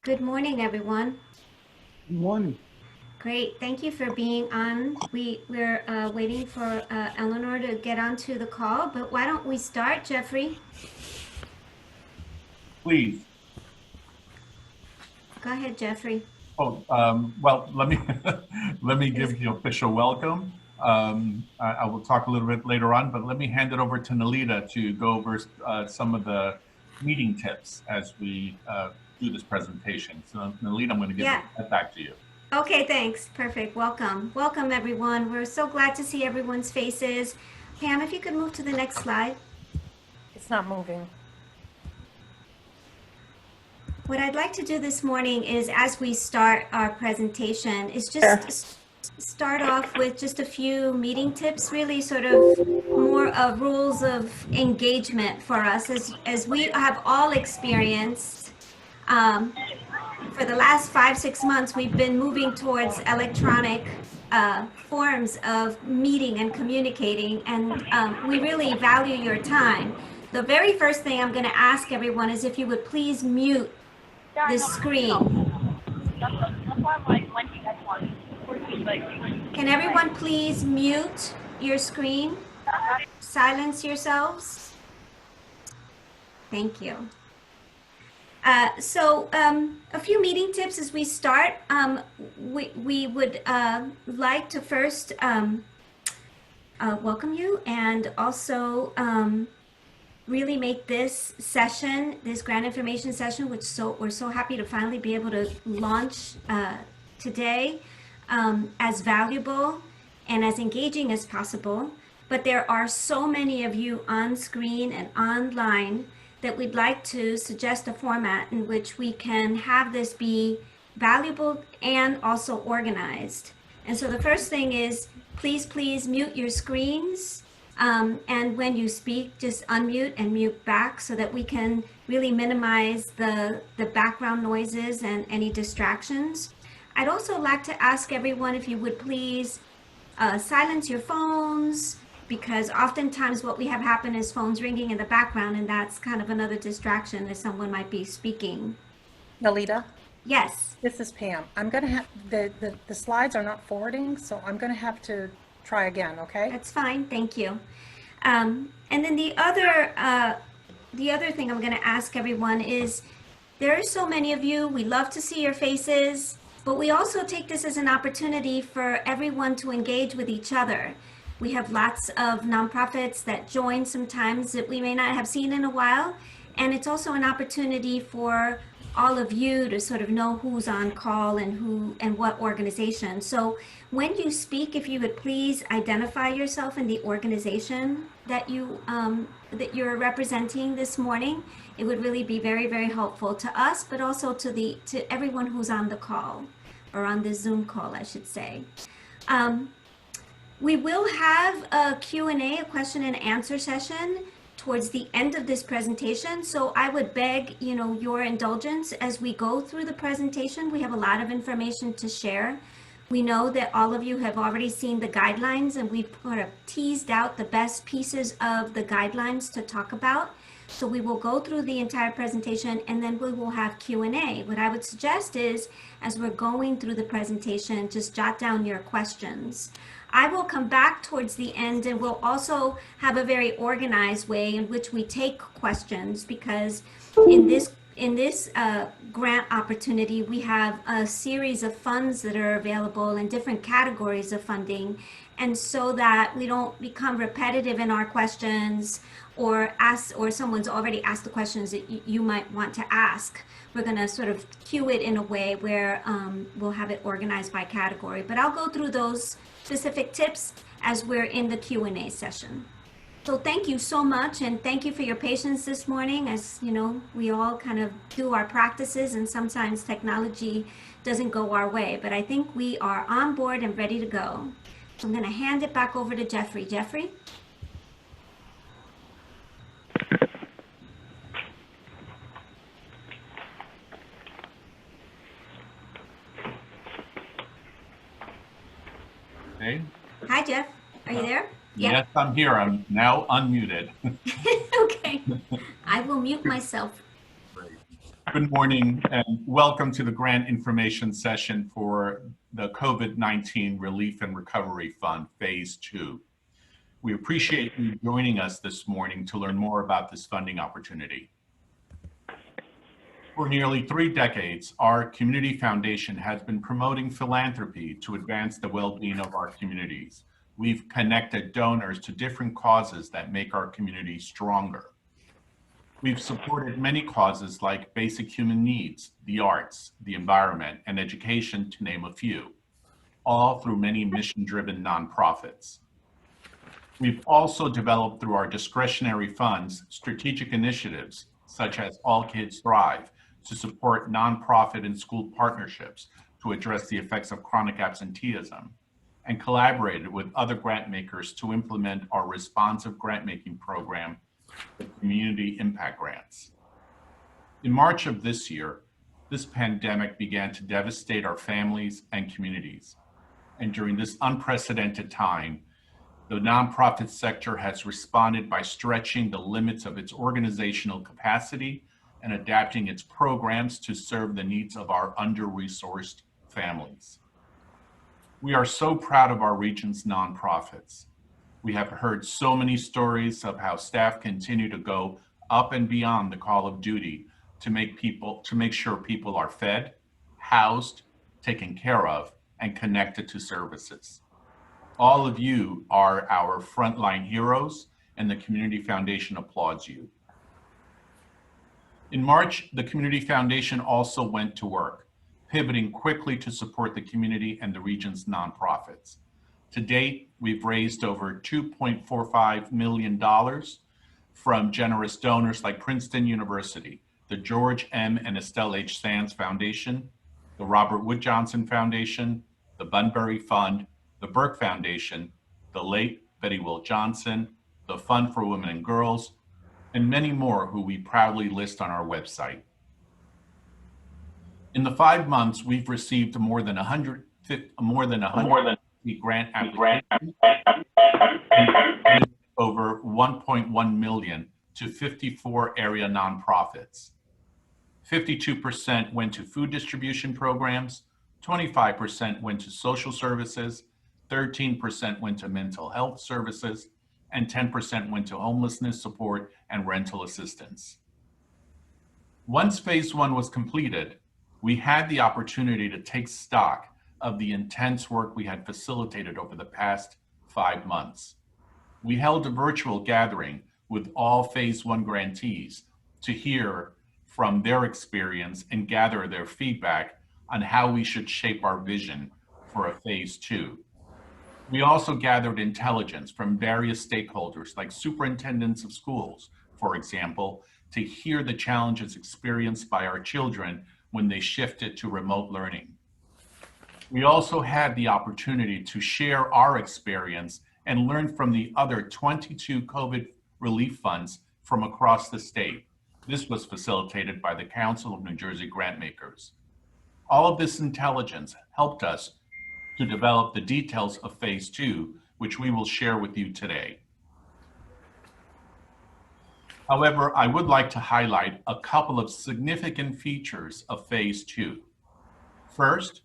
Good morning, everyone. Good morning. Great. Thank you for being on. We're waiting for Eleanor to get onto the call, but why don't we start, Jeffrey? Please. Go ahead, Jeffrey. Well, let me let me Yes. give the official welcome. I will talk a little bit later on, but let me hand it over to Nalita to go over some of the meeting tips as we do this presentation. So, Nalita, I'm going to give Yeah. it back to you. Okay, thanks. Perfect. Welcome. Welcome, everyone. We're so glad to see everyone's faces. Pam, if you could move to the next slide. It's not moving. What I'd like to do this morning is, as we start our presentation, is just start off with just a few meeting tips, really sort of more of rules of engagement for us, as we have all experienced. For the last 5-6 months, we've been moving towards electronic forms of meeting and communicating, and we really value your time. The very first thing I'm going to ask everyone is if you would please mute the screen. Can everyone please mute your screen? Silence yourselves. Thank you. A few meeting tips as we start. We would like to first welcome you, and also really make this session, this grant information session, which we're so happy to finally be able to launch today, as valuable and as engaging as possible. But there are so many of you on screen and online that we'd like to suggest a format in which we can have this be valuable and also organized. And so the first thing is, please mute your screens. And when you speak, just unmute and mute back so that we can really minimize the background noises and any distractions. I'd also like to ask everyone if you would please silence your phones, because oftentimes what we have happen is phones ringing in the background, and that's kind of another distraction as someone might be speaking. Nalita, Yes. this is Pam. I'm going to have, the slides are not forwarding, so I'm going to have to try again, okay? That's fine, thank you. And then the other thing I'm going to ask everyone is, there are so many of you, we love to see your faces, but we also take this as an opportunity for everyone to engage with each other. We have lots of nonprofits that join sometimes that we may not have seen in a while, and it's also an opportunity for all of you to sort of know who's on call and who and what organization. So when you speak, if you would please identify yourself in the organization that you're representing this morning, it would really be very, very helpful to us, but also to everyone who's on the call, or on the Zoom call, I should say. We will have a Q&A, a question and answer session towards the end of this presentation. So I would beg, your indulgence as we go through the presentation. We have a lot of information to share. We know that all of you have already seen the guidelines, and we've sort of teased out the best pieces of the guidelines to talk about. So we will go through the entire presentation, and then we will have Q&A. What I would suggest is, as we're going through the presentation, just jot down your questions. I will come back towards the end, and we'll also have a very organized way in which we take questions, because in this grant opportunity, we have a series of funds that are available in different categories of funding. And so that we don't become repetitive in our questions, or someone's already asked the questions that you might want to ask, we're going to sort of cue it in a way where we'll have it organized by category. But I'll go through those specific tips as we're in the Q&A session. So thank you so much, and thank you for your patience this morning. As you know, we all kind of do our practices, and sometimes technology doesn't go our way, but I think we are on board and ready to go. So I'm going to hand it back over to Jeffrey. Jeffrey? Okay. Hi, Jeff. Are you there? Yes, I'm here. I'm now unmuted. Okay. I will mute myself. Great. Good morning and welcome to the grant information session for the COVID-19 Relief and Recovery Fund, Phase 2. We appreciate you joining us this morning to learn more about this funding opportunity. For nearly 3 decades, our community foundation has been promoting philanthropy to advance the well-being of our communities. We've connected donors to different causes that make our community stronger. We've supported many causes like basic human needs, the arts, the environment, and education, to name a few, all through many mission-driven nonprofits. We've also developed through our discretionary funds strategic initiatives such as All Kids Thrive to support nonprofit and school partnerships to address the effects of chronic absenteeism, and collaborated with other grant makers to implement our responsive grant making program, the Community Impact Grants. In March of this year, this pandemic began to devastate our families and communities. And during this unprecedented time, the nonprofit sector has responded by stretching the limits of its organizational capacity and adapting its programs to serve the needs of our under-resourced families. We are so proud of our region's nonprofits. We have heard so many stories of how staff continue to go up and beyond the call of duty to make sure people are fed, housed, taken care of, and connected to services. All of you are our frontline heroes, and the Community Foundation applauds you. In March, the Community Foundation also went to work, pivoting quickly to support the community and the region's nonprofits. To date, we've raised over $2.45 million from generous donors like Princeton University, the George M. and Estelle H. Sands Foundation, the Robert Wood Johnson Foundation, the Bunbury Fund, the Burke Foundation, the late Betty Will Johnson, the Fund for Women and Girls, and many more who we proudly list on our website. In the 5 months, we've received more than 100 grant applications and over $1.1 million to 54 area nonprofits. 52% went to food distribution programs, 25% went to social services, 13% went to mental health services, and 10% went to homelessness support and rental assistance. Once Phase 1 was completed, we had the opportunity to take stock of the intense work we had facilitated over the past 5 months. We held a virtual gathering with all Phase 1 grantees to hear from their experience and gather their feedback on how we should shape our vision for a Phase 2. We also gathered intelligence from various stakeholders like superintendents of schools, for example, to hear the challenges experienced by our children when they shifted to remote learning. We also had the opportunity to share our experience and learn from the other 22 COVID relief funds from across the state. This was facilitated by the Council of New Jersey Grantmakers. All of this intelligence helped us to develop the details of Phase 2, which we will share with you today. However, I would like to highlight a couple of significant features of Phase 2. First,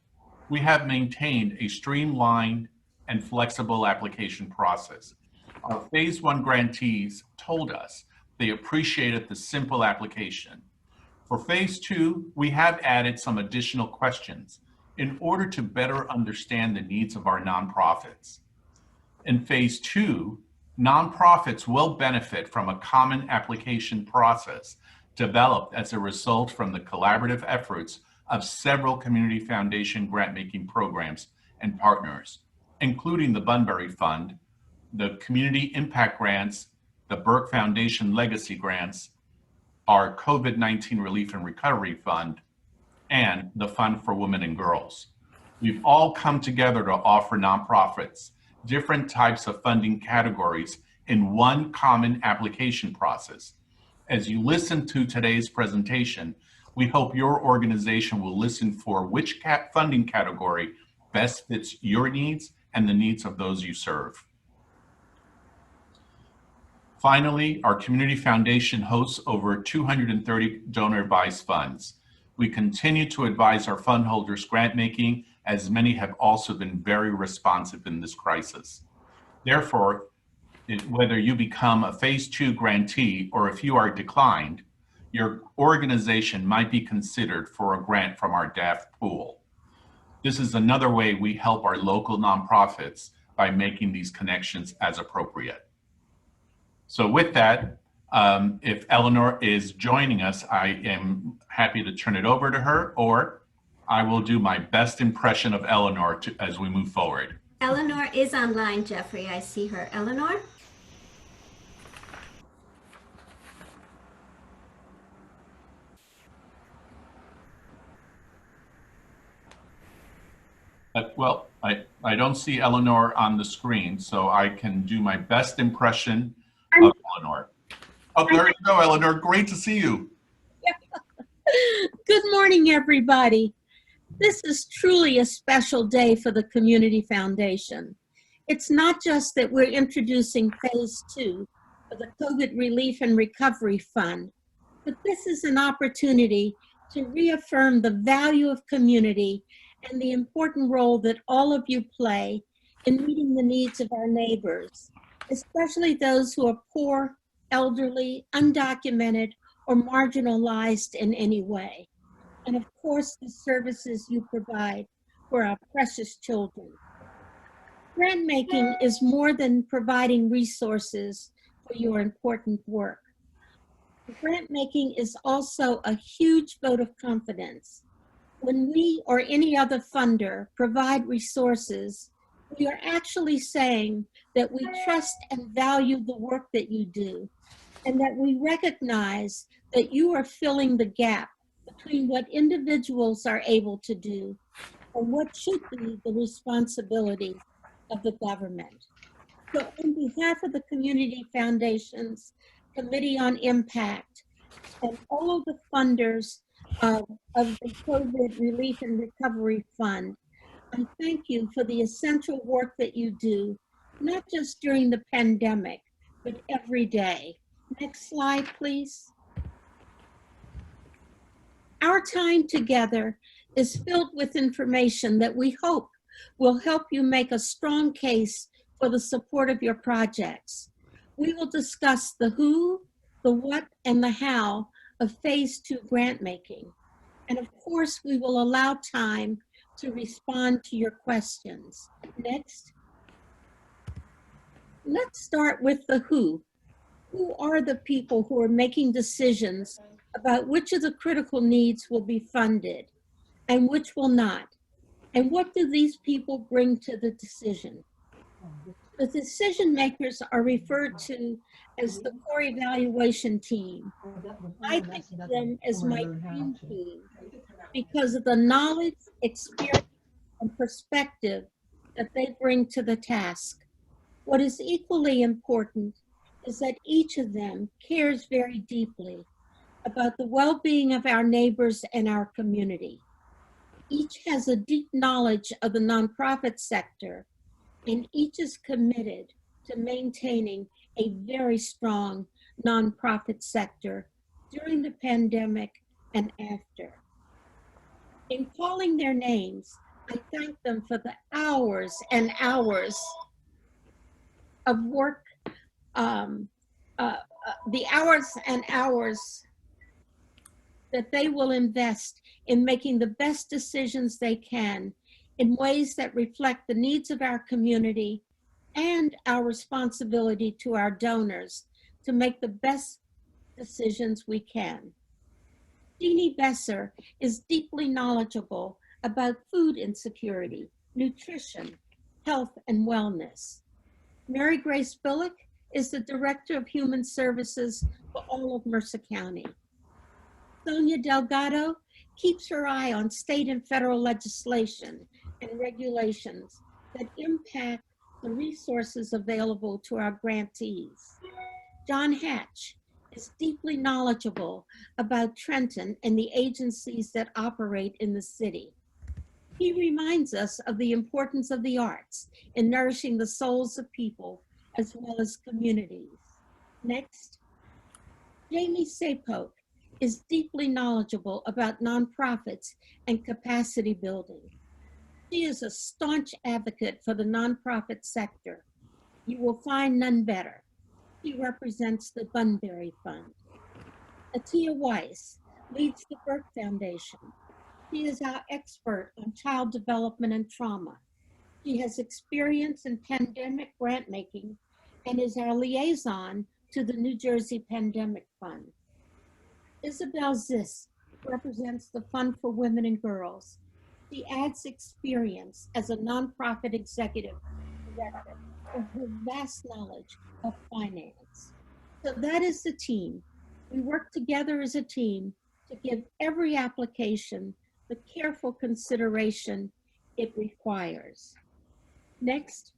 we have maintained a streamlined and flexible application process. Our Phase 1 grantees told us they appreciated the simple application. For Phase 2, we have added some additional questions in order to better understand the needs of our nonprofits. In Phase 2, nonprofits will benefit from a common application process developed as a result from the collaborative efforts of several Community Foundation grant-making programs and partners, including the Bunbury Fund, the Community Impact Grants, the Burke Foundation Legacy Grants, our COVID-19 Relief and Recovery Fund, and the Fund for Women and Girls. We've all come together to offer nonprofits different types of funding categories in one common application process. As you listen to today's presentation, we hope your organization will listen for which funding category best fits your needs and the needs of those you serve. Finally, our community foundation hosts over 230 donor advised funds. We continue to advise our fund holders grant making, as many have also been very responsive in this crisis. Therefore, whether you become a phase 2 grantee or if you are declined, your organization might be considered for a grant from our DAF pool. This is another way we help our local nonprofits by making these connections as appropriate. So with that, if Eleanor is joining us, I am happy to turn it over to her, or I will do my best impression of Eleanor as we move forward. Eleanor is online, Jeffrey. I see her. Eleanor? Well, I don't see Eleanor on the screen, so I can do my best impression of Eleanor. Oh, there you go, Eleanor. Great to see you. Good morning, everybody. This is truly a special day for the Community Foundation. It's not just that we're introducing phase 2 of the COVID Relief and Recovery Fund, but this is an opportunity to reaffirm the value of community and the important role that all of you play in meeting the needs of our neighbors, especially those who are poor, elderly, undocumented, or marginalized in any way. And of course, the services you provide for our precious children. Grant making is more than providing resources for your important work. Grant making is also a huge vote of confidence. When we or any other funder provide resources, we are actually saying that we trust and value the work that you do, and that we recognize that you are filling the gap between what individuals are able to do and what should be the responsibility of the government. So on behalf of the Community Foundation's Committee on Impact and all of the funders of the COVID Relief and Recovery Fund, I thank you for the essential work that you do, not just during the pandemic, but every day. Next slide, please. Our time together is filled with information that we hope will help you make a strong case for the support of your projects. We will discuss the who, the what, and the how of phase 2 grant making. And of course, we will allow time to respond to your questions. Next. Let's start with the who. Who are the people who are making decisions about which of the critical needs will be funded and which will not? And what do these people bring to the decision? The decision makers are referred to as the core evaluation team. I think of them as my dream team because of the knowledge, experience, and perspective that they bring to the task. What is equally important is that each of them cares very deeply about the well-being of our neighbors and our community. Each has a deep knowledge of the nonprofit sector, and each is committed to maintaining a very strong nonprofit sector during the pandemic and after. In calling their names, I thank them for the hours and hours of work, the hours and hours that they will invest in making the best decisions they can in ways that reflect the needs of our community and our responsibility to our donors to make the best decisions we can. Jeannie Besser is deeply knowledgeable about food insecurity, nutrition, health, and wellness. Mary Grace Billick is the Director of Human Services for all of Mercer County. Sonia Delgado keeps her eye on state and federal legislation and regulations that impact the resources available to our grantees. John Hatch is deeply knowledgeable about Trenton and the agencies that operate in the city. He reminds us of the importance of the arts in nourishing the souls of people as well as communities. Next, Jamie Sapoke is deeply knowledgeable about nonprofits and capacity building. She is a staunch advocate for the nonprofit sector. You will find none better. She represents the Bunbury Fund. Atia Weiss leads the Burke Foundation. She is our expert on child development and trauma. She has experience in pandemic grant making and is our liaison to the New Jersey Pandemic Fund. Isabel Zisk represents the Fund for Women and Girls. She adds experience as a nonprofit executive director with her vast knowledge of finance. So that is the team. We work together as a team to give every application the careful consideration it requires. Next.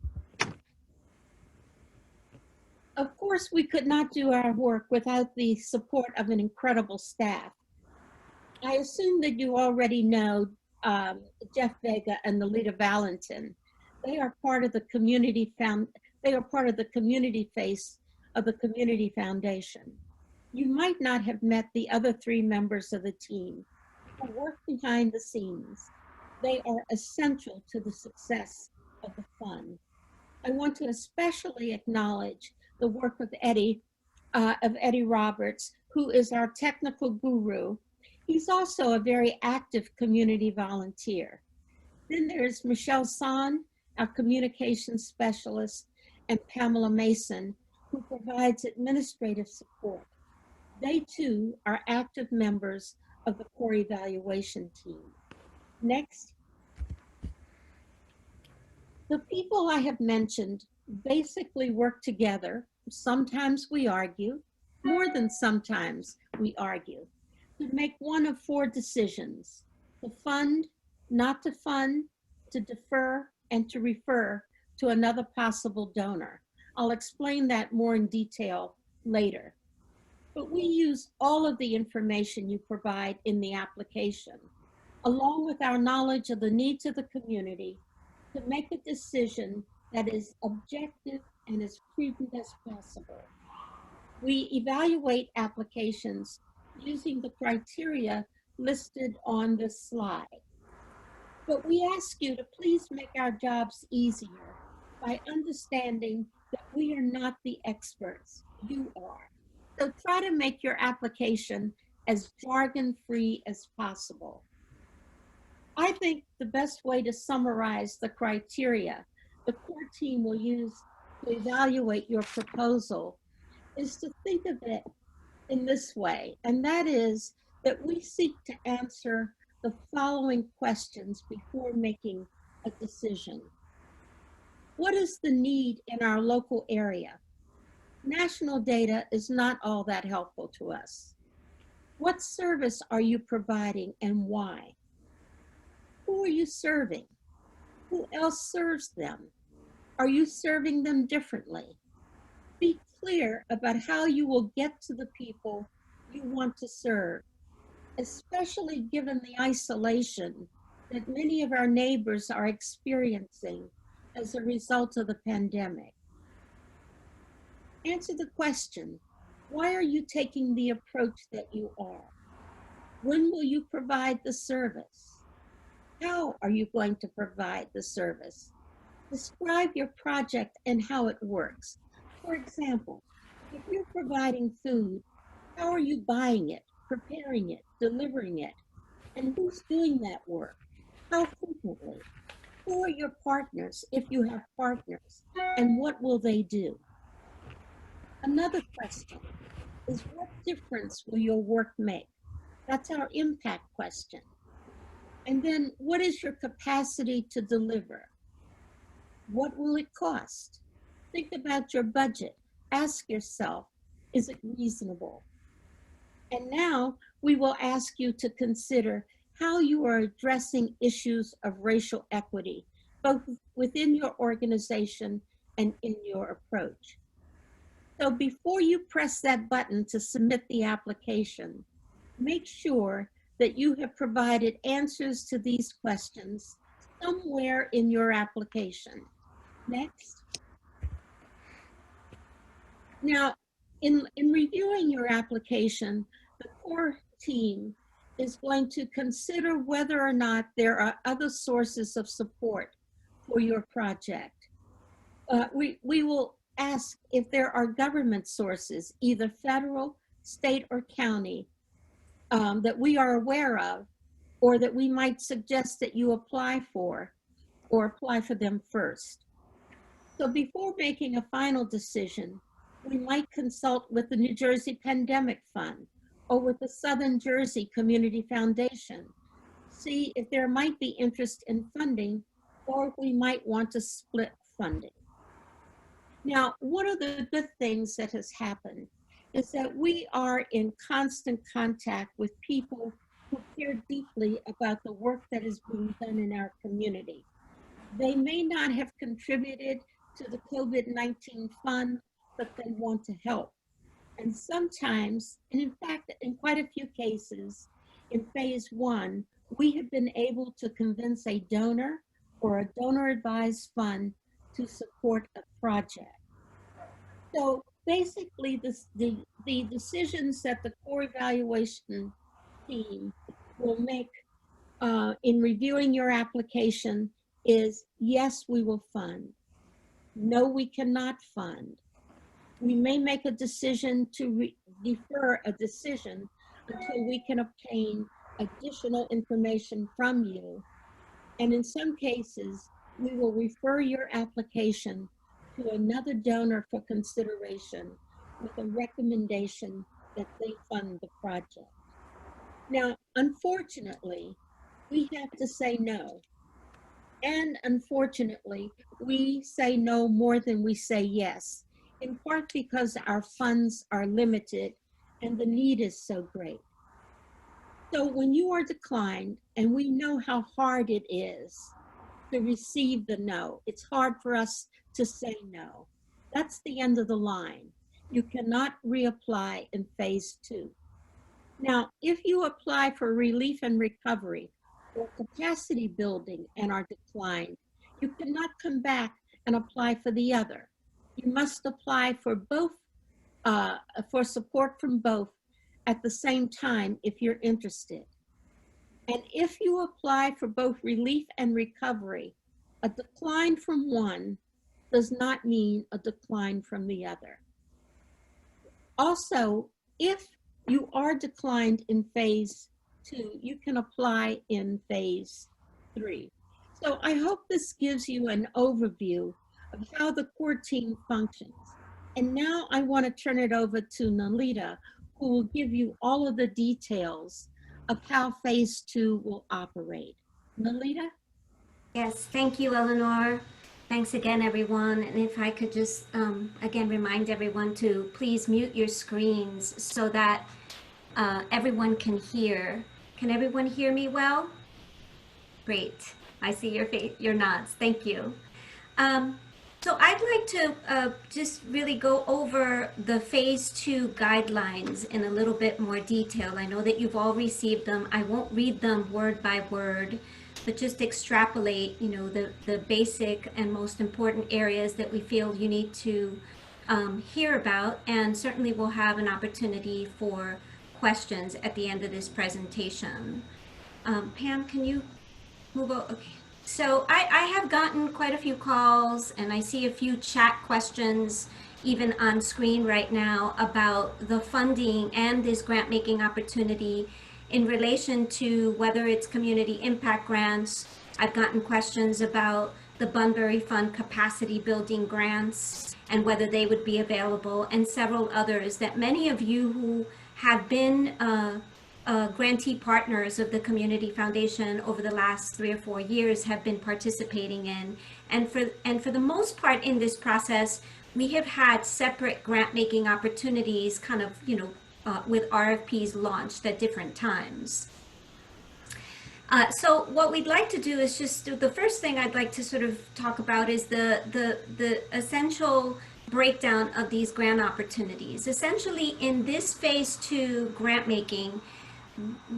Of course, we could not do our work without the support of an incredible staff. I assume that you already know Jeff Vega and Nalita Valentin. They are part of the community face of the Community Foundation. You might not have met the other 3 members of the team who work behind the scenes. They are essential to the success of the fund. I want to especially acknowledge the work of Eddie Roberts, who is our technical guru. He's also a very active community volunteer. Then there's Michelle San, our communications specialist, and Pamela Mason, who provides administrative support. They too are active members of the core evaluation team. Next. The people I have mentioned basically work together. Sometimes we argue, more than sometimes we argue, to make one of 4 decisions: to fund, not to fund, to defer, and to refer to another possible donor. I'll explain that more in detail later. But we use all of the information you provide in the application, along with our knowledge of the needs of the community, to make a decision that is objective and as prudent as possible. We evaluate applications using the criteria listed on this slide. But we ask you to please make our jobs easier by understanding that we are not the experts, you are. So try to make your application as jargon-free as possible. I think the best way to summarize the criteria the core team will use to evaluate your proposal is to think of it in this way, and that is that we seek to answer the following questions before making a decision. What is the need in our local area? National data is not all that helpful to us. What service are you providing and why? Who are you serving? Who else serves them? Are you serving them differently? Be clear about how you will get to the people you want to serve, especially given the isolation that many of our neighbors are experiencing as a result of the pandemic. Answer the question, why are you taking the approach that you are? When will you provide the service? How are you going to provide the service? Describe your project and how it works. For example, if you're providing food, how are you buying it, preparing it, delivering it? And who's doing that work? How frequently? Who are your partners, if you have partners? And what will they do? Another question is, what difference will your work make? That's our impact question. And then, what is your capacity to deliver? What will it cost? Think about your budget. Ask yourself, is it reasonable? And now we will ask you to consider how you are addressing issues of racial equity, both within your organization and in your approach. So before you press that button to submit the application, make sure that you have provided answers to these questions somewhere in your application. Next. Now, In reviewing your application, the core team is going to consider whether or not there are other sources of support for your project. We will ask if there are government sources, either federal, state, or county, that we are aware of, or that we might suggest that you apply for, or apply for them first. So before making a final decision, we might consult with the New Jersey Pandemic Fund or with the Southern Jersey Community Foundation, see if there might be interest in funding, or if we might want to split funding. Now, one of the good things that has happened is that we are in constant contact with people who care deeply about the work that is being done in our community. They may not have contributed to the COVID-19 fund, but they want to help. And sometimes, and in fact, in quite a few cases, in phase 1, we have been able to convince a donor or a donor-advised fund to support a project. So basically, the decisions that the core evaluation team will make in reviewing your application is, yes, we will fund. No, we cannot fund. We may make a decision to defer a decision until we can obtain additional information from you. And in some cases, we will refer your application to another donor for consideration with a recommendation that they fund the project. Now, unfortunately, we have to say no. And unfortunately, we say no more than we say yes, in part because our funds are limited and the need is so great. So when you are declined, and we know how hard it is to receive the no, it's hard for us to say no. That's the end of the line. You cannot reapply in phase 2. Now, if you apply for relief and recovery or capacity building and are declined, you cannot come back and apply for the other. You must apply for both, for support from both at the same time if you're interested. And if you apply for both relief and recovery, a decline from one does not mean a decline from the other. Also, if you are declined in phase 2, you can apply in phase 3. So I hope this gives you an overview of how the core team functions. And now I want to turn it over to Nalita, who will give you all of the details of how phase 2 will operate. Nalita? Yes, thank you, Eleanor. Thanks again, everyone. And if I could just, again, remind everyone to please mute your screens so that everyone can hear. Can everyone hear me well? Great. I see your nods. Thank you. So I'd like to just really go over the phase 2 guidelines in a little bit more detail. I know that you've all received them. I won't read them word by word, but just extrapolate, you know, the basic and most important areas that we feel you need to hear about, and certainly we'll have an opportunity for questions at the end of this presentation. Pam, can you move over? Okay. So I have gotten quite a few calls, and I see a few chat questions even on screen right now about the funding and this grant making opportunity in relation to whether it's community impact grants. I've gotten questions about the Bunbury Fund capacity building grants and whether they would be available, and several others that many of you who have been grantee partners of the Community Foundation over the last 3 or 4 years have been participating in. And for the most part in this process, we have had separate grant making opportunities kind of, you know, with RFPs launched at different times. So what we'd like to do is just, the first thing I'd like to sort of talk about is the essential breakdown of these grant opportunities. Essentially, in this phase 2 grant making,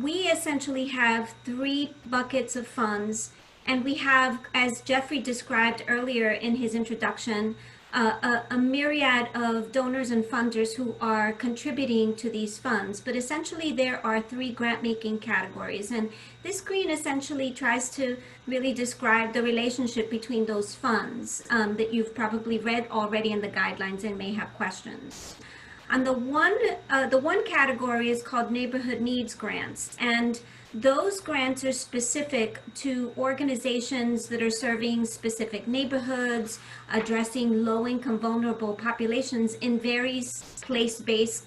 we essentially have 3 buckets of funds, and we have, as Jeffrey described earlier in his introduction, a myriad of donors and funders who are contributing to these funds. But essentially, there are 3 grant-making categories. And this screen essentially tries to really describe the relationship between those funds that you've probably read already in the guidelines and may have questions. And the one category is called Neighborhood Needs Grants, and those grants are specific to organizations that are serving specific neighborhoods, addressing low-income vulnerable populations in various place-based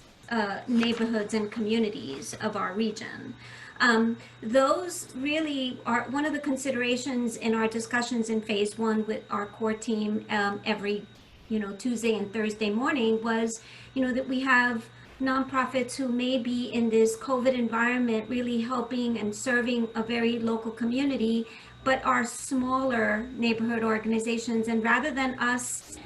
neighborhoods and communities of our region. Those really are one of the considerations in our discussions in phase 1 with our core team every Tuesday and Thursday morning was, that we have nonprofits who may be in this COVID environment really helping and serving a very local community, but are smaller neighborhood organizations. And rather than us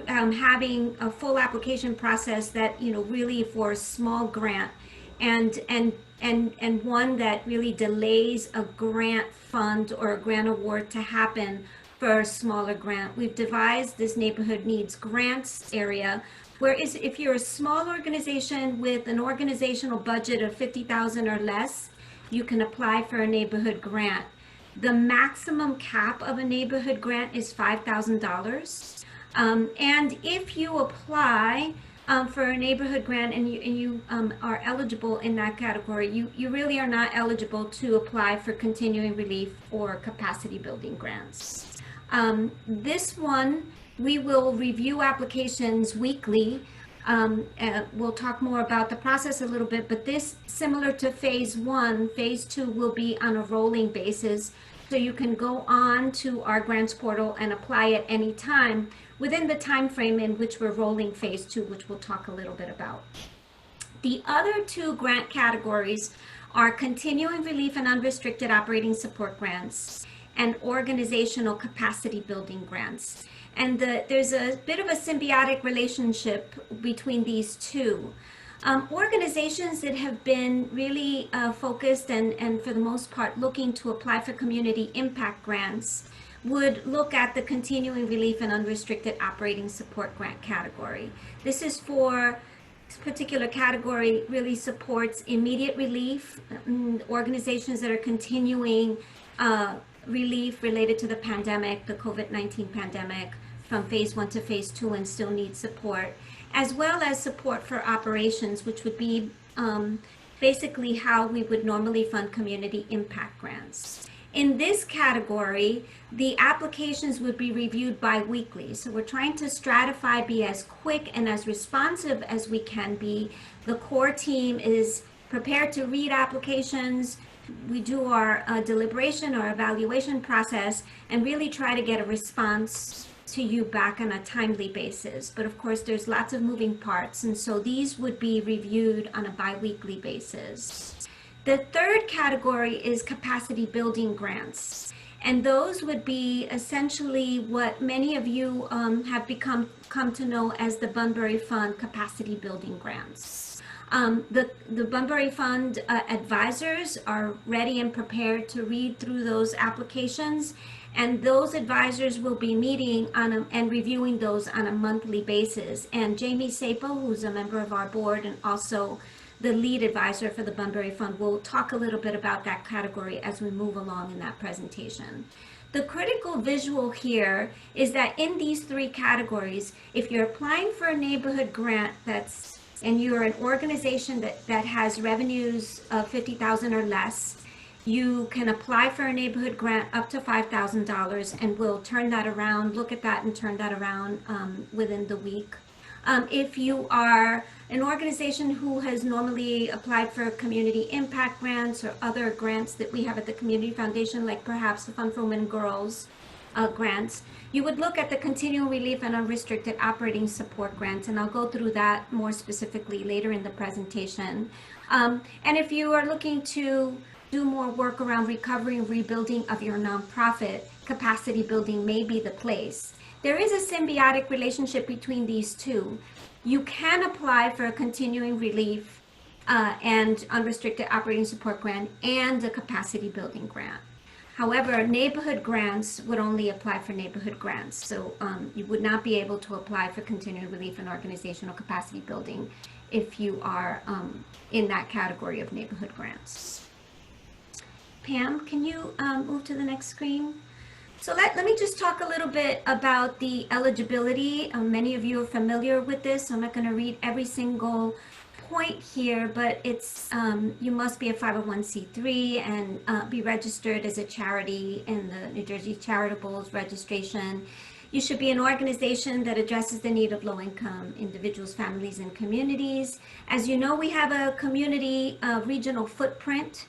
having a full application process that, really for a small grant and one that really delays a grant fund or a grant award to happen for a smaller grant, we've devised this Neighborhood Needs Grants area, where if you're a small organization with an organizational budget of $50,000 or less, you can apply for a neighborhood grant. The maximum cap of a neighborhood grant is $5,000. And if you apply for a neighborhood grant and you are eligible in that category, you really are not eligible to apply for continuing relief or capacity building grants. This one, we will review applications weekly. We'll talk more about the process a little bit, but this, similar to phase 1, phase 2 will be on a rolling basis. So you can go on to our grants portal and apply at any time within the time frame in which we're rolling phase 2, which we'll talk a little bit about. The other 2 grant categories are continuing relief and unrestricted operating support grants and organizational capacity building grants. And there's a bit of a symbiotic relationship between these 2. Organizations that have been really focused and for the most part looking to apply for community impact grants would look at the continuing relief and unrestricted operating support grant category. This is for this particular category really supports immediate relief, organizations that are continuing relief related to the pandemic, the COVID-19 pandemic, from phase 1 to phase 2 and still need support, as well as support for operations, which would be basically how we would normally fund community impact grants. In this category, the applications would be reviewed bi-weekly. So we're trying to stratify, be as quick and as responsive as we can be. The core team is prepared to read applications. We do our deliberation or evaluation process and really try to get a response to you back on a timely basis. But of course, there's lots of moving parts, and so these would be reviewed on a bi-weekly basis. The third category is capacity building grants, and those would be essentially what many of you have come to know as the Bunbury Fund capacity building grants. The Bunbury Fund advisors are ready and prepared to read through those applications, and those advisors will be meeting and reviewing those on a monthly basis. And Jamie Sapo, who's a member of our board and also the lead advisor for the Bunbury Fund, will talk a little bit about that category as we move along in that presentation. The critical visual here is that in these 3 categories, if you're applying for a neighborhood grant and you're an organization that has revenues of $50,000 or less, you can apply for a neighborhood grant up to $5,000, and we'll turn that around, look at that and turn that around within the week. If you are an organization who has normally applied for community impact grants or other grants that we have at the Community Foundation, like perhaps the Fund for Women and Girls grants, you would look at the Continual Relief and Unrestricted Operating Support grants, and I'll go through that more specifically later in the presentation. And if you are looking to do more work around recovery and rebuilding of your nonprofit, capacity building may be the place. There is a symbiotic relationship between these 2. You can apply for a continuing relief and unrestricted operating support grant and a capacity building grant. However, neighborhood grants would only apply for neighborhood grants. So you would not be able to apply for continuing relief and organizational capacity building if you are in that category of neighborhood grants. Pam, can you move to the next screen? So let me just talk a little bit about the eligibility. Many of you are familiar with this, so I'm not going to read every single point here, but it's you must be a 501c3 and be registered as a charity in the New Jersey Charitables registration. You should be an organization that addresses the need of low-income individuals, families, and communities. As you know, we have a community regional footprint.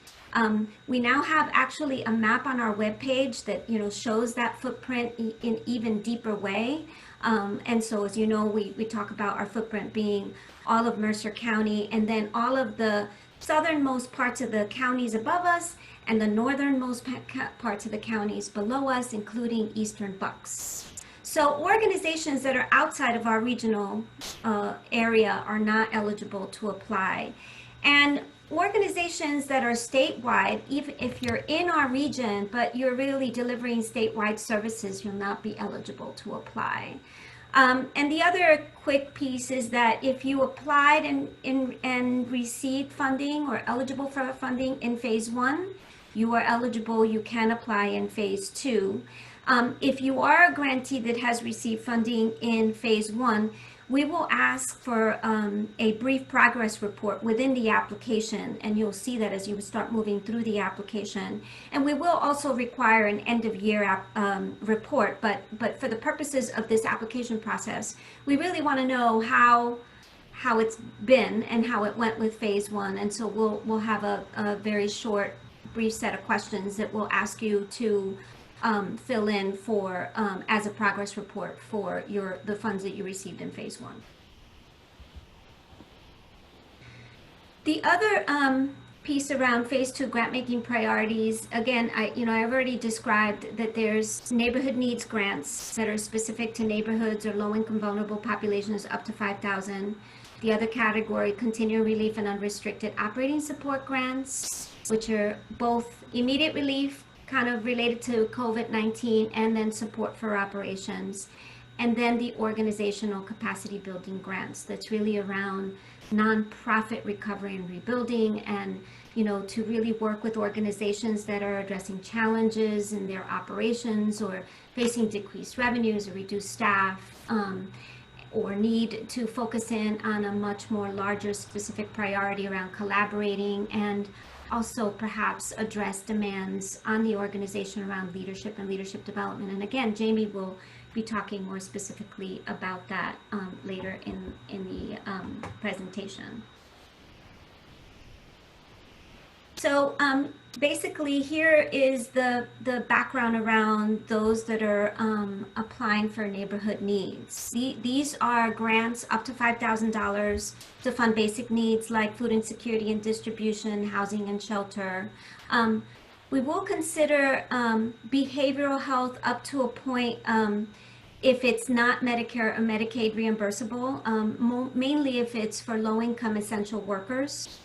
We now have actually a map on our webpage that shows that footprint in even deeper way. And so, as you know, we talk about our footprint being all of Mercer County, and then all of the southernmost parts of the counties above us, and the northernmost parts of the counties below us, including Eastern Bucks. So organizations that are outside of our regional area are not eligible to apply. And organizations that are statewide, even if you're in our region, but you're really delivering statewide services, you'll not be eligible to apply. And the other quick piece is that if you applied and received funding or eligible for funding in phase 1, you are eligible, you can apply in phase 2. If you are a grantee that has received funding in phase 1, we will ask for a brief progress report within the application, and you'll see that as you start moving through the application. And we will also require an end-of-year report, but for the purposes of this application process, we really want to know how it's been and how it went with phase 1. And so we'll have a very short, brief set of questions that we'll ask you to fill in for as a progress report for the funds that you received in phase 1. The other piece around phase 2 grant making priorities, again, I've already described that there's neighborhood needs grants that are specific to neighborhoods or low-income vulnerable populations up to 5,000. The other category, continuing relief and unrestricted operating support grants, which are both immediate relief, kind of related to COVID-19, and then support for operations. And then the organizational capacity building grants, that's really around nonprofit recovery and rebuilding, and to really work with organizations that are addressing challenges in their operations or facing decreased revenues or reduced staff, or need to focus in on a much more larger specific priority around collaborating, and also perhaps address demands on the organization around leadership and leadership development. And again, Jamie will be talking more specifically about that later in the presentation. So basically here is the background around those that are applying for neighborhood needs. These are grants up to $5,000 to fund basic needs like food insecurity and distribution, housing and shelter. We will consider behavioral health up to a point if it's not Medicare or Medicaid reimbursable, mainly if it's for low-income essential workers.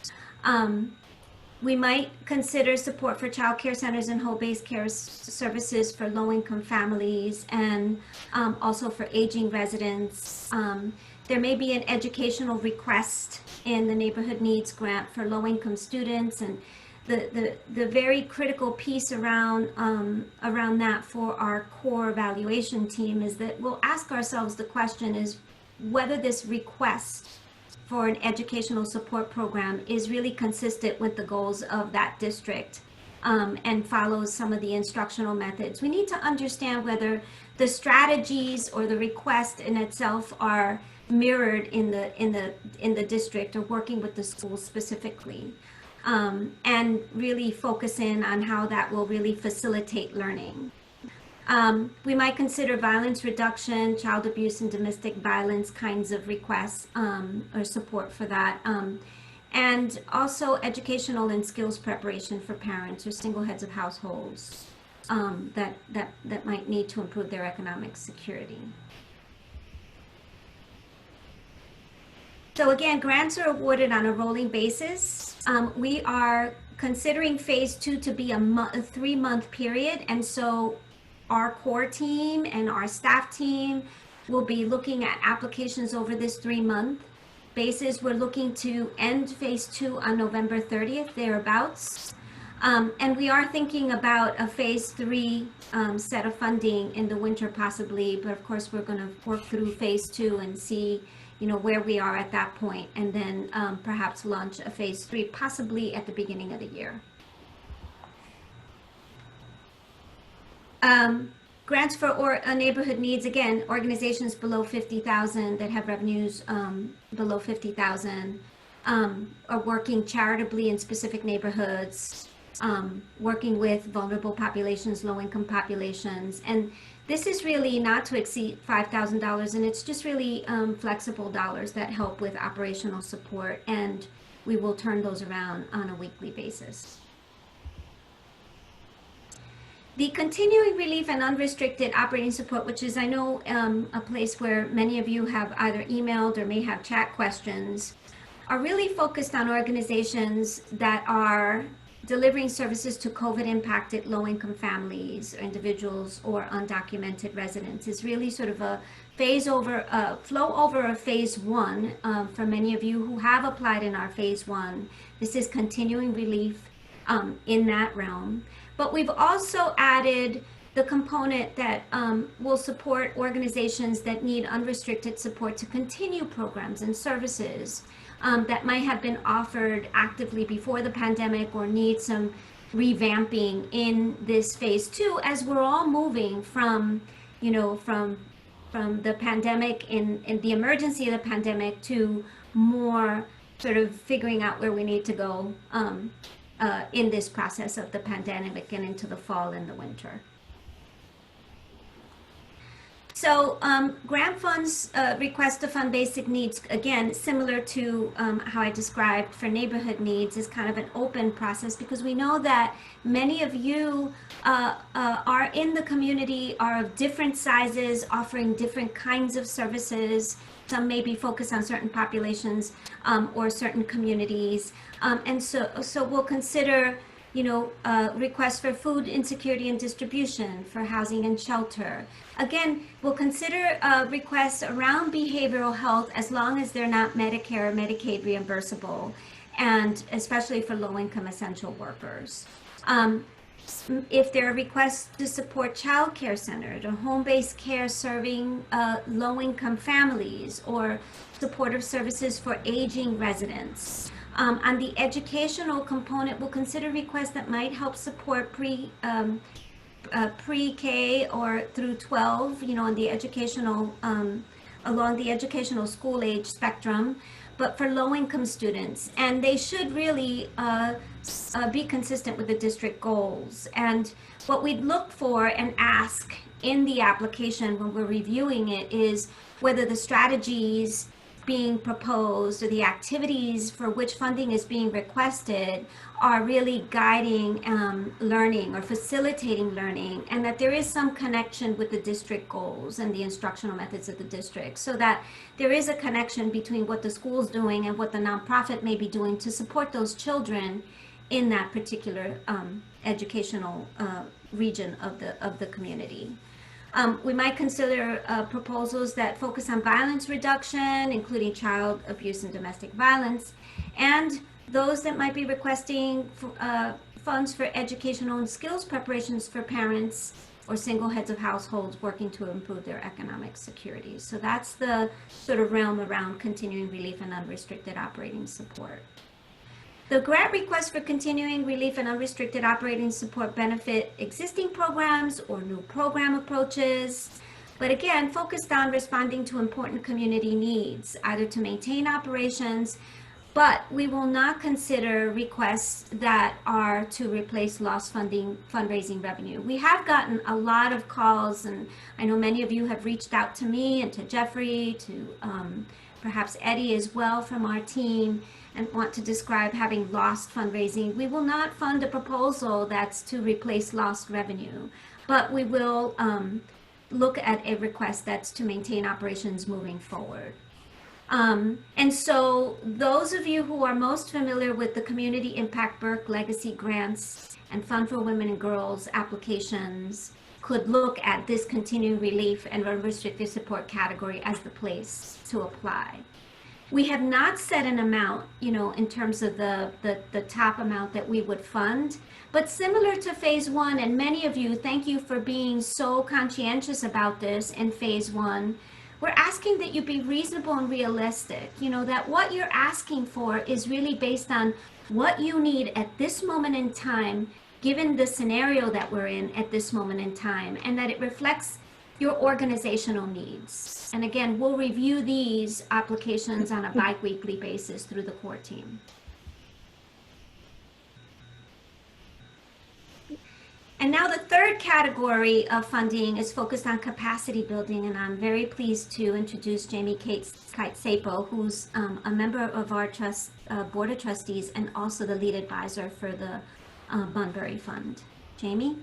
We might consider support for child care centers and home-based care services for low-income families, and also for aging residents. There may be an educational request in the neighborhood needs grant for low-income students, and the very critical piece around that for our core evaluation team is that we'll ask ourselves the question is whether this request for an educational support program is really consistent with the goals of that district, and follows some of the instructional methods. We need to understand whether the strategies or the request in itself are mirrored in the district or working with the schools specifically, and really focus in on how that will really facilitate learning. We might consider violence reduction, child abuse, and domestic violence kinds of requests or support for that. And also educational and skills preparation for parents or single heads of households that might need to improve their economic security. So again, grants are awarded on a rolling basis. We are considering phase 2 to be a 3-month period. And so our core team and our staff team will be looking at applications over this 3-month basis. We're looking to end phase 2 on November 30th, thereabouts. And we are thinking about a phase 3 set of funding in the winter possibly, but of course we're going to work through phase 2 and see, where we are at that point, and then perhaps launch a phase 3 possibly at the beginning of the year. Grants for neighborhood needs, again, organizations below 50,000 that have revenues below 50,000 are working charitably in specific neighborhoods, working with vulnerable populations, low-income populations. And this is really not to exceed $5,000, and it's just really flexible dollars that help with operational support, and we will turn those around on a weekly basis. The continuing relief and unrestricted operating support, which is, I know, a place where many of you have either emailed or may have chat questions, are really focused on organizations that are delivering services to COVID-impacted low-income families, or individuals, or undocumented residents. Is really sort of a flow over of phase 1 for many of you who have applied in our phase 1. This is continuing relief in that realm. But we've also added the component that will support organizations that need unrestricted support to continue programs and services that might have been offered actively before the pandemic or need some revamping in this phase 2, as we're all moving from the pandemic in the emergency of the pandemic to more sort of figuring out where we need to go in this process of the pandemic and into the fall and the winter. So grant funds request to fund basic needs, again, similar to how I described for neighborhood needs, is kind of an open process, because we know that many of you are in the community, are of different sizes, offering different kinds of services. Some may be focused on certain populations or certain communities. And so we'll consider requests for food insecurity and distribution, for housing and shelter. Again, we'll consider requests around behavioral health as long as they're not Medicare or Medicaid reimbursable, and especially for low-income essential workers. If there are requests to support child care centers or home-based care serving low-income families, or supportive services for aging residents. On the educational component, we'll consider requests that might help support pre-K or through 12, on the educational, along the educational school age spectrum, but for low-income students. And they should really be consistent with the district goals. And what we'd look for and ask in the application when we're reviewing it is whether the strategies being proposed or the activities for which funding is being requested are really guiding learning or facilitating learning, and that there is some connection with the district goals and the instructional methods of the district, so that there is a connection between what the school's doing and what the nonprofit may be doing to support those children in that particular educational region of the community. We might consider proposals that focus on violence reduction, including child abuse and domestic violence, and those that might be requesting funds for educational and skills preparations for parents or single heads of households working to improve their economic security. So that's the sort of realm around continuing relief and unrestricted operating support. The grant requests for continuing relief and unrestricted operating support benefit existing programs or new program approaches, but again, focused on responding to important community needs, either to maintain operations, but we will not consider requests that are to replace lost fundraising revenue. We have gotten a lot of calls, and I know many of you have reached out to me and to Jeffrey, to perhaps Eddie as well from our team, and want to describe having lost fundraising. We will not fund a proposal that's to replace lost revenue, but we will look at a request that's to maintain operations moving forward. And so those of you who are most familiar with the Community Impact Burke Legacy Grants and Fund for Women and Girls applications could look at this continuing relief and unrestricted support category as the place to apply. We have not set an amount, in terms of the top amount that we would fund, but similar to phase one, and many of you, thank you for being so conscientious about this in phase one. We're asking that you be reasonable and realistic, that what you're asking for is really based on what you need at this moment in time, given the scenario that we're in at this moment in time, and that it reflects your organizational needs. And again, we'll review these applications on a bi-weekly basis through the core team. And now the third category of funding is focused on capacity building, and I'm very pleased to introduce Jamie Kite-Sapo, who's a member of our Board of Trustees and also the lead advisor for the Bunbury Fund. Jamie?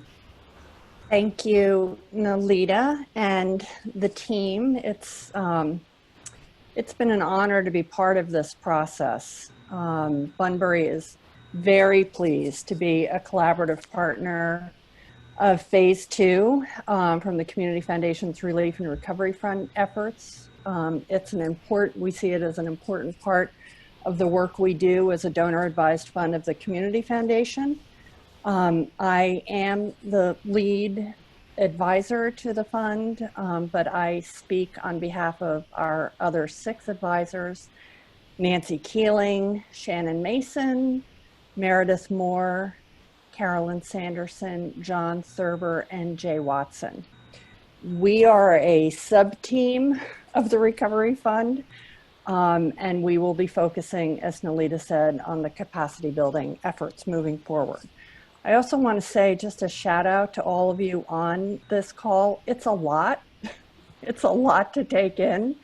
Thank you, Nalita and the team. It's been an honor to be part of this process. Bunbury is very pleased to be a collaborative partner of phase two from the Community Foundation's Relief and Recovery Fund efforts. We see it as an important part of the work we do as a donor advised fund of the Community Foundation. I am the lead advisor to the fund, but I speak on behalf of our other 6 advisors: Nancy Keeling, Shannon Mason, Meredith Moore, Carolyn Sanderson, John Thurber, and Jay Watson. We are a sub-team of the Recovery Fund, and we will be focusing, as Nalita said, on the capacity building efforts moving forward. I also want to say just a shout out to all of you on this call. It's a lot. It's a lot to take in.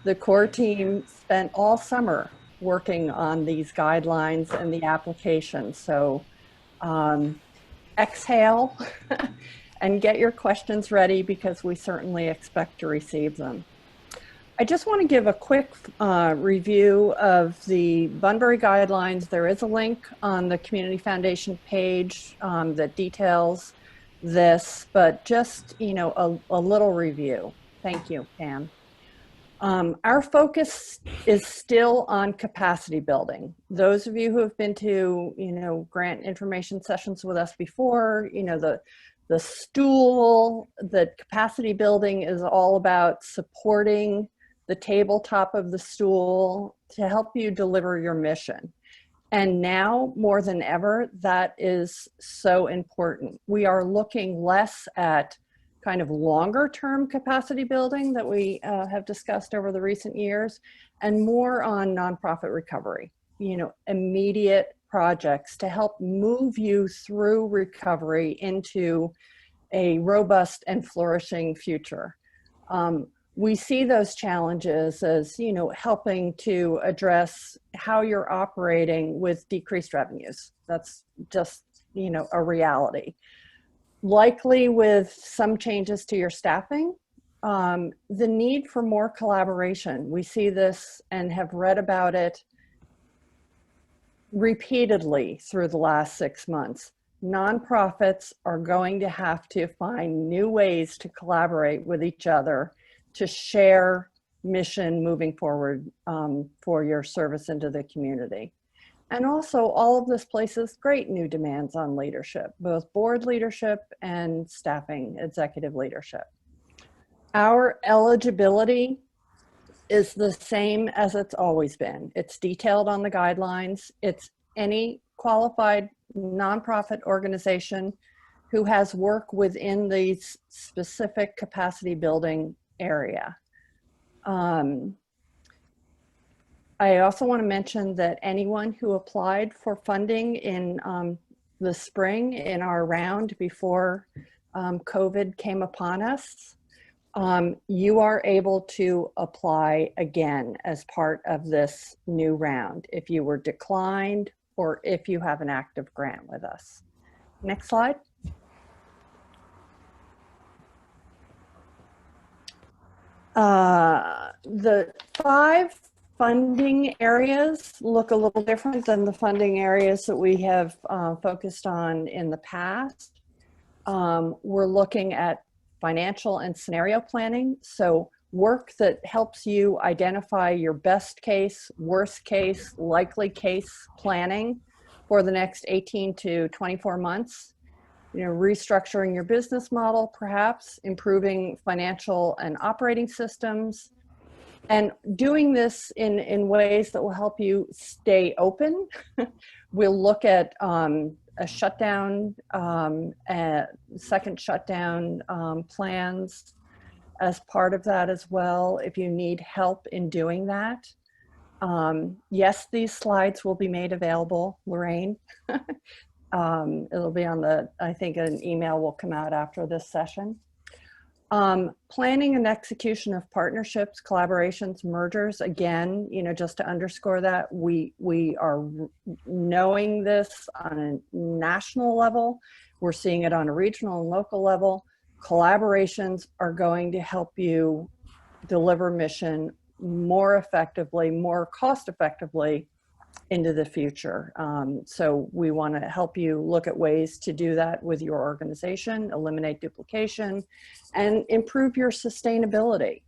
The core team spent all summer working on these guidelines and the application. So exhale and get your questions ready, because we certainly expect to receive them. I just want to give a quick review of the Bunbury guidelines. There is a link on the Community Foundation page that details this, but just, a little review. Thank you, Pam. Our focus is still on capacity building. Those of you who have been to, grant information sessions with us before, the stool, the capacity building is all about supporting the tabletop of the stool to help you deliver your mission. And now more than ever, that is so important. We are looking less at kind of longer term capacity building that we have discussed over the recent years, and more on nonprofit recovery, immediate projects to help move you through recovery into a robust and flourishing future. We see those challenges as, helping to address how you're operating with decreased revenues. That's just, a reality. Likely with some changes to your staffing, the need for more collaboration. We see this and have read about it repeatedly through the last 6 months. Nonprofits are going to have to find new ways to collaborate with each other to share mission moving forward for your service into the community. And also, all of this places great new demands on leadership, both board leadership and staffing executive leadership. Our eligibility is the same as it's always been. It's detailed on the guidelines. It's any qualified nonprofit organization who has work within the specific capacity building area. I also want to mention that anyone who applied for funding in the spring in our round before COVID came upon us, you are able to apply again as part of this new round if you were declined or if you have an active grant with us. Next slide. The 5 funding areas look a little different than the funding areas that we have focused on in the past. We're looking at financial and scenario planning. So work that helps you identify your best case, worst case, likely case planning for the next 18 to 24 months. You know, restructuring your business model, perhaps improving financial and operating systems, and doing this in ways that will help you stay open. We'll look at a shutdown, second shutdown plans as part of that as well, if you need help in doing that. Yes, these slides will be made available, Lorraine. It'll be on the, I think an email will come out after this session. Planning and execution of partnerships, collaborations, mergers. Again, you know, just to underscore that, we are knowing this on a national level. We're seeing it on a regional and local level. Collaborations are going to help you deliver mission more effectively, more cost effectively into the future. So we want to help you look at ways to do that with your organization, eliminate duplication, and improve your sustainability.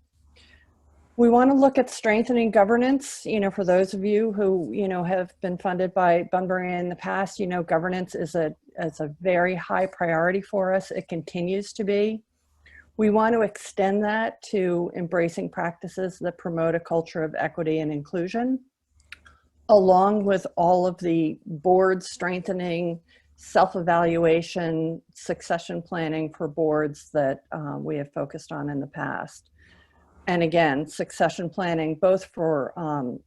We want to look at strengthening governance. You know, for those of you who, you know, have been funded by Bunbury in the past, you know, governance is a very high priority for us. It continues to be. We want to extend that to embracing practices that promote a culture of equity and inclusion, along with all of the board strengthening, self-evaluation, succession planning for boards that we have focused on in the past. And again, succession planning, both for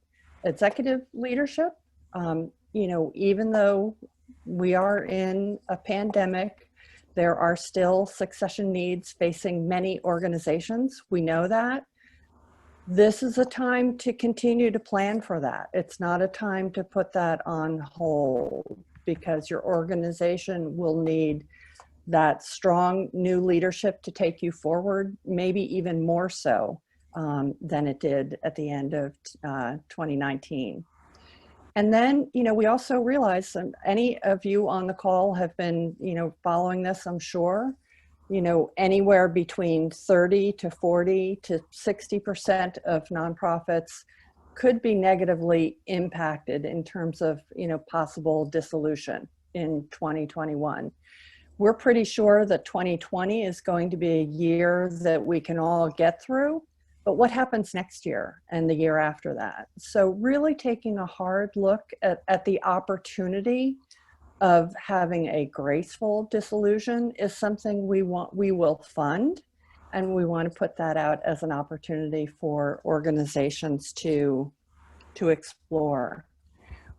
executive leadership, you know, even though we are in a pandemic, there are still succession needs facing many organizations. We know that. This is a time to continue to plan for that. It's not a time to put that on hold, because your organization will need that strong new leadership to take you forward, maybe even more so than it did at the end of 2019. And then, you know, we also realize, and any of you on the call have been, you know, following this, I'm sure, you know, anywhere between 30 to 40 to 60% of nonprofits could be negatively impacted in terms of, you know, possible dissolution in 2021. We're pretty sure that 2020 is going to be a year that we can all get through, but what happens next year and the year after that? So really taking a hard look at the opportunity of having a graceful dissolution is something we will fund, and we want to put that out as an opportunity for organizations to explore.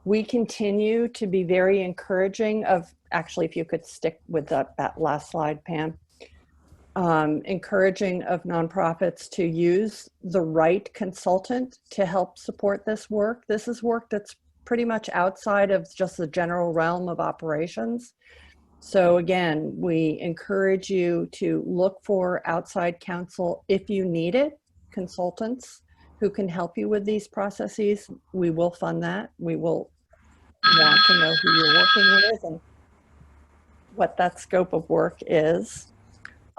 We continue to be very encouraging of, actually, if you could stick with that last slide, Pam, encouraging of nonprofits to use the right consultant to help support this work. This is work that's pretty much outside of just the general realm of operations. So again, we encourage you to look for outside counsel if you need it, consultants who can help you with these processes. We will fund that. We will want to know who you're working with and what that scope of work is.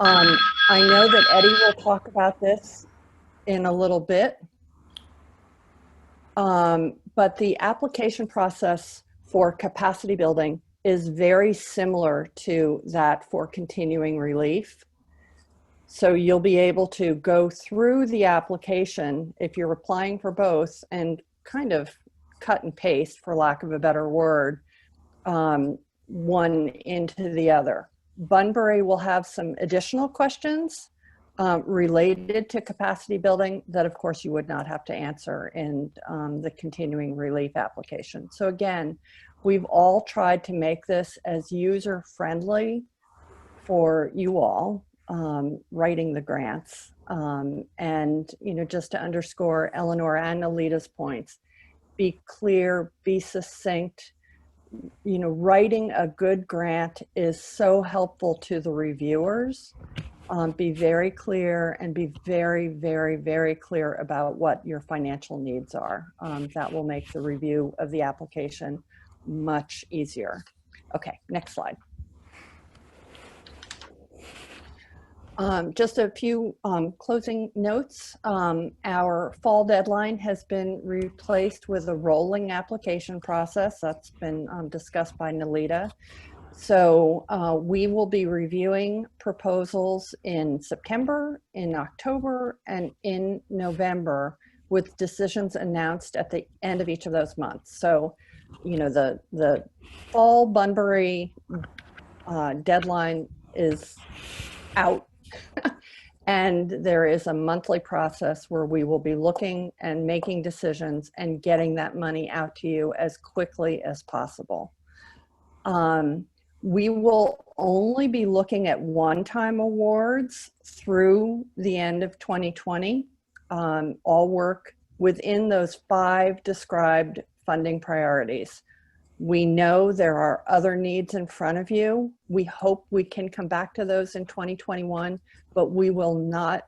I know that Eddie will talk about this in a little bit. But the application process for capacity building is very similar to that for continuing relief. So you'll be able to go through the application if you're applying for both and kind of cut and paste, for lack of a better word, one into the other. Bunbury will have some additional questions related to capacity building that, of course, you would not have to answer in the continuing relief application. So again, we've all tried to make this as user-friendly for you all writing the grants. And, you know, just to underscore Eleanor and Alita's points, be clear, be succinct. You know, writing a good grant is so helpful to the reviewers. Be very clear and be very, very, very clear about what your financial needs are. That will make the review of the application much easier. Okay, next slide. Just a few closing notes. Our fall deadline has been replaced with a rolling application process that's been discussed by Nalita. So we will be reviewing proposals in September, in October, and in November, with decisions announced at the end of each of those months. So, you know, the fall Bunbury deadline is out. And there is a monthly process where we will be looking and making decisions and getting that money out to you as quickly as possible. We will only be looking at one-time awards through the end of 2020. All work within those 5 described funding priorities. We know there are other needs in front of you. We hope we can come back to those in 2021, but we will not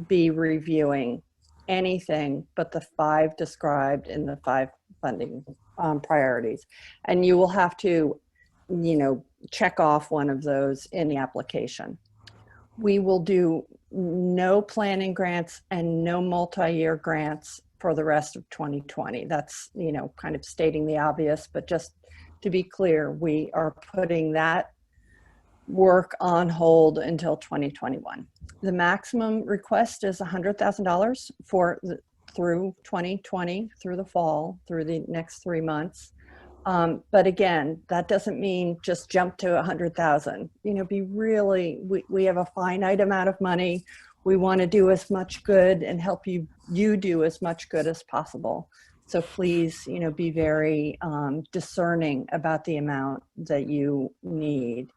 be reviewing anything but the 5 described in the 5 funding priorities. And you will have to, you know, check off one of those in the application. We will do no planning grants and no multi-year grants for the rest of 2020. That's, you know, kind of stating the obvious, but just to be clear, we are putting that work on hold until 2021. The maximum request is $100,000 for through 2020, through the fall, through the next 3 months. But again, that doesn't mean just jump to 100,000. You know, be really, we have a finite amount of money. We want to do as much good and help you do as much good as possible. So please, you know, be very discerning about the amount that you need.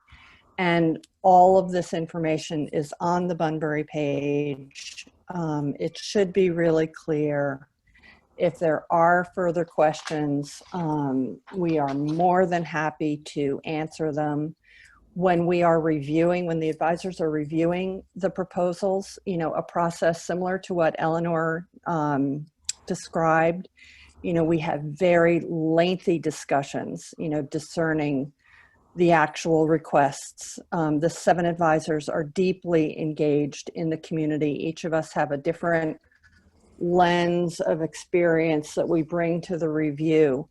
And all of this information is on the Bunbury page. It should be really clear. If there are further questions, we are more than happy to answer them. When we are reviewing, when the advisors are reviewing the proposals, you know, a process similar to what Eleanor described, you know, we have very lengthy discussions, you know, discerning the actual requests. The 7 advisors are deeply engaged in the community. Each of us have a different lens of experience that we bring to the review.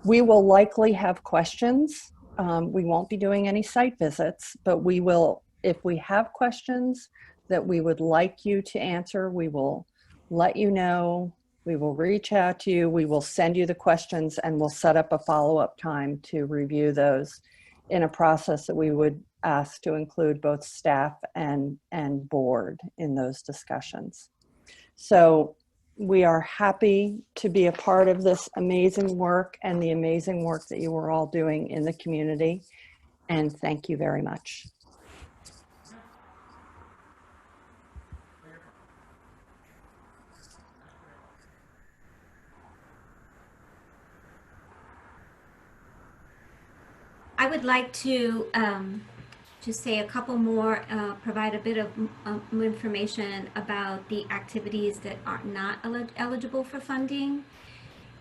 We will likely have questions. We won't be doing any site visits, but we will, if we have questions that we would like you to answer, we will let you know. We will reach out to you. We will send you the questions and we'll set up a follow-up time to review those in a process that we would ask to include both staff and board in those discussions. So we are happy to be a part of this amazing work and the amazing work that you are all doing in the community. And thank you very much. I would like to just say a couple more, provide a bit of information about the activities that are not eligible for funding.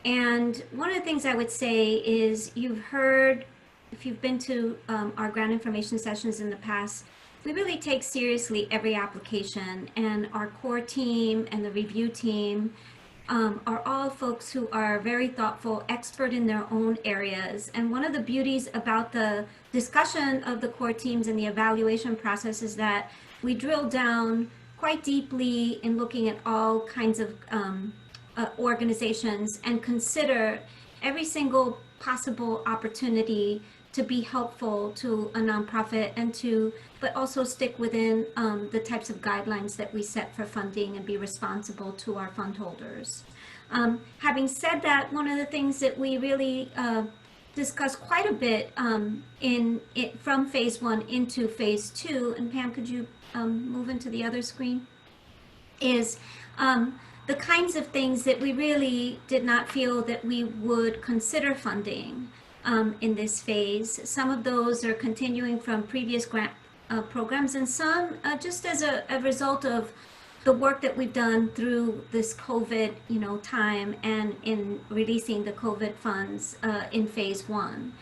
And one of the things I would say is, you've heard, if you've been to our grant information sessions in the past, we really take seriously every application, and our core team and the review team are all folks who are very thoughtful, expert in their own areas. And one of the beauties about the discussion of the core teams and the evaluation process is that we drill down quite deeply in looking at all kinds of organizations and consider every single possible opportunity to be helpful to a nonprofit and but also stick within the types of guidelines that we set for funding and be responsible to our fund holders. Having said that, one of the things that we really discussed quite a bit from phase 1 into phase 2, and Pam, could you move into the other screen, is the kinds of things that we really did not feel that we would consider funding in this phase. Some of those are continuing from previous grant programs, and some just as a result of the work that we've done through this COVID, time, and in releasing the COVID funds in phase 1.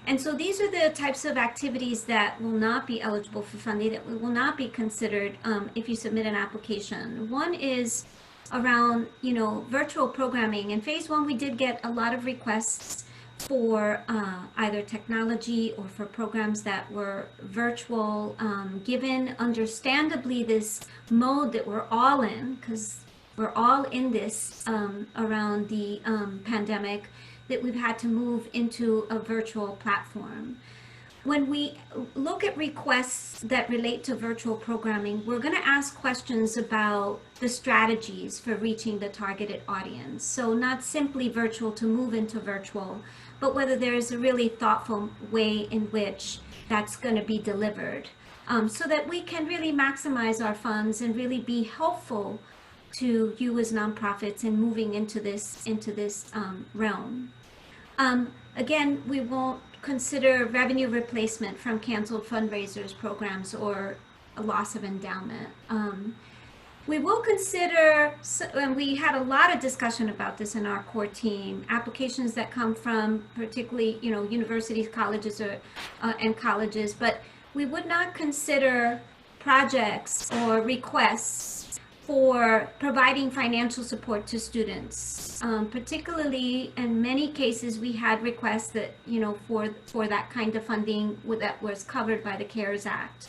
And so these are the types of activities that will not be eligible for funding, that will not be considered if you submit an application. One is around, virtual programming. In phase 1, we did get a lot of requests for either technology or for programs that were virtual, given understandably this mode that we're all in, because we're all in this around the pandemic, that we've had to move into a virtual platform. When we look at requests that relate to virtual programming, we're going to ask questions about the strategies for reaching the targeted audience. So not simply virtual to move into virtual, but whether there's a really thoughtful way in which that's going to be delivered, so that we can really maximize our funds and really be helpful to you as nonprofits in moving into this realm. Again, we won't consider revenue replacement from canceled fundraisers programs or a loss of endowment. We will consider, and we had a lot of discussion about this in our core team, applications that come from particularly, universities, colleges, and colleges, but we would not consider projects or requests for providing financial support to students. Particularly in many cases, we had requests that, for that kind of funding that was covered by the CARES Act.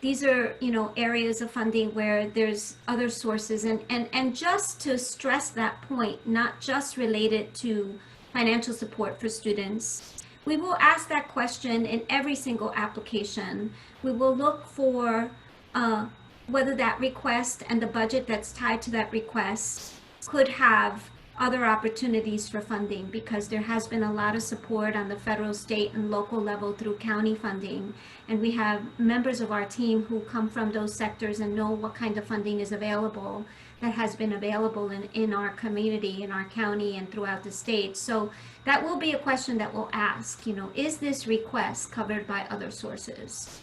These are, areas of funding where there's other sources, and just to stress that point, not just related to financial support for students, we will ask that question in every single application. We will look for whether that request and the budget that's tied to that request could have other opportunities for funding, because there has been a lot of support on the federal, state, and local level through county funding. And we have members of our team who come from those sectors and know what kind of funding is available, that has been available in our community, in our county, and throughout the state. So that will be a question that we'll ask, is this request covered by other sources?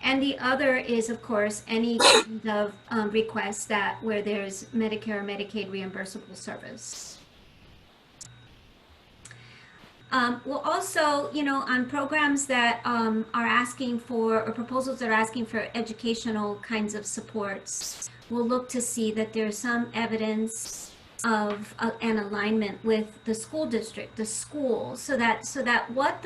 And the other is, of course, any kind of request where there's Medicare or Medicaid reimbursable service. We'll also, on programs that are asking for, or proposals that are asking for educational kinds of supports, we'll look to see that there's some evidence of an alignment with the school district, the school, so that what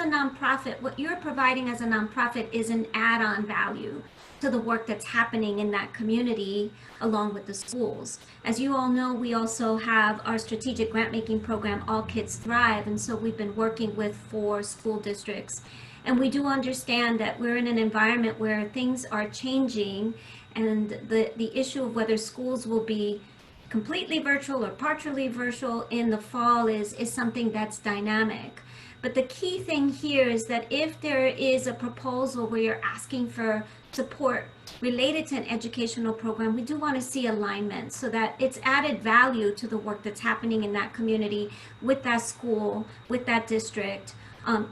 you're providing as a nonprofit is an add-on value to the work that's happening in that community along with the schools. As you all know, we also have our strategic grant-making program, All Kids Thrive, and so we've been working with 4 school districts. And we do understand that we're in an environment where things are changing, and the issue of whether schools will be completely virtual or partially virtual in the fall is something that's dynamic. But the key thing here is that if there is a proposal where you're asking for support related to an educational program, we do want to see alignment so that it's added value to the work that's happening in that community, with that school, with that district,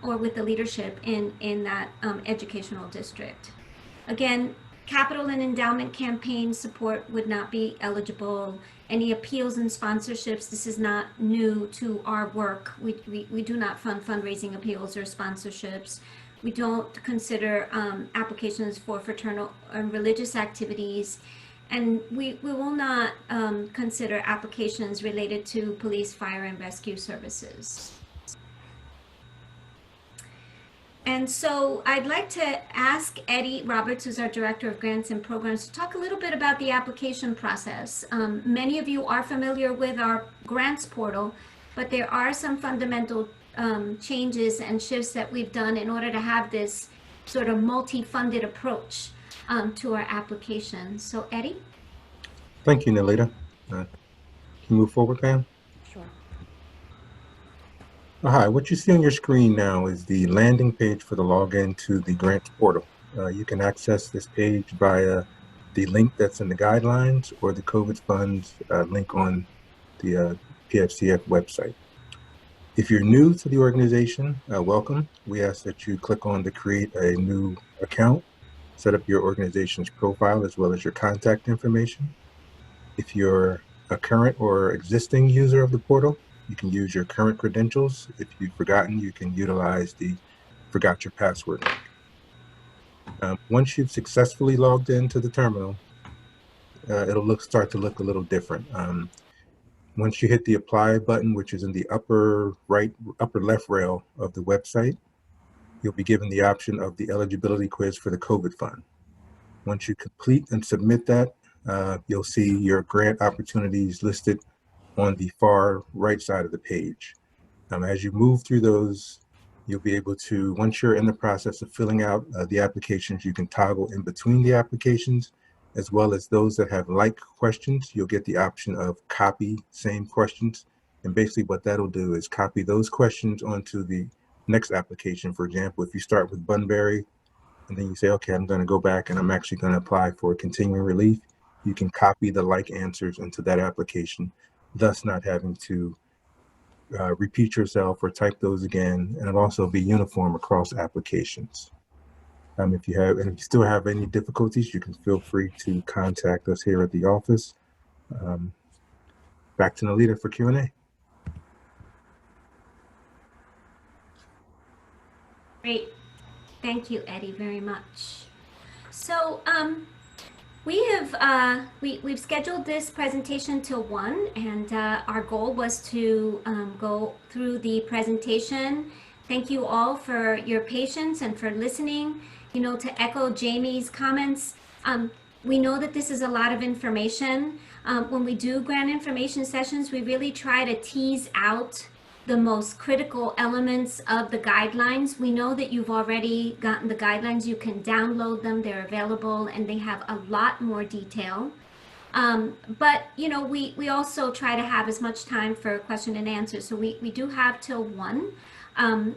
or with the leadership in that educational district. Again, capital and endowment campaign support would not be eligible. Any appeals and sponsorships, this is not new to our work. We do not fund fundraising appeals or sponsorships. We don't consider applications for fraternal and religious activities. And we will not consider applications related to police, fire, and rescue services. And so I'd like to ask Eddie Roberts, who's our Director of Grants and Programs, to talk a little bit about the application process. Many of you are familiar with our grants portal, but there are some fundamental changes and shifts that we've done in order to have this sort of multi-funded approach to our application. So Eddie? Thank you, Nalita. Can you move forward, ma'am? Sure. Hi, what you see on your screen now is the landing page for the login to the grants portal. You can access this page via the link that's in the guidelines or the COVID funds link on the PFCF website. If you're new to the organization, welcome. We ask that you click on to create a new account. set up your organization's profile as well as your contact information. If you're a current or existing user of the portal, you can use your current credentials. If you've forgotten, you can utilize the forgot your password link. Once you've successfully logged into the terminal, it'll start to look a little different. Once you hit the apply button, which is in the upper left rail of the website, you'll be given the option of the eligibility quiz for the COVID fund. Once you complete and submit that, you'll see your grant opportunities listed on the far right side of the page. As you move through those, you'll be able to, once you're in the process of filling out the applications, you can toggle in between the applications, as well as those that have like questions, you'll get the option of copy same questions. And basically what that'll do is copy those questions onto the next application. For example, if you start with Bunbury, and then you say, okay, I'm going to go back and I'm actually going to apply for continuing relief, you can copy the like answers into that application, thus not having to repeat yourself or type those again, and it'll also be uniform across applications. If you still have any difficulties, you can feel free to contact us here at the office. Back to Nalita for Q&A. Great. Thank you, Eddie, very much. So we've scheduled this presentation till 1, and our goal was to go through the presentation. Thank you all for your patience and for listening. You know, to echo Jamie's comments, we know that this is a lot of information. When we do grant information sessions, we really try to tease out the most critical elements of the guidelines. We know that you've already gotten the guidelines. You can download them, they're available, and they have a lot more detail. But you know, we also try to have as much time for question and answer. So we do have till 1.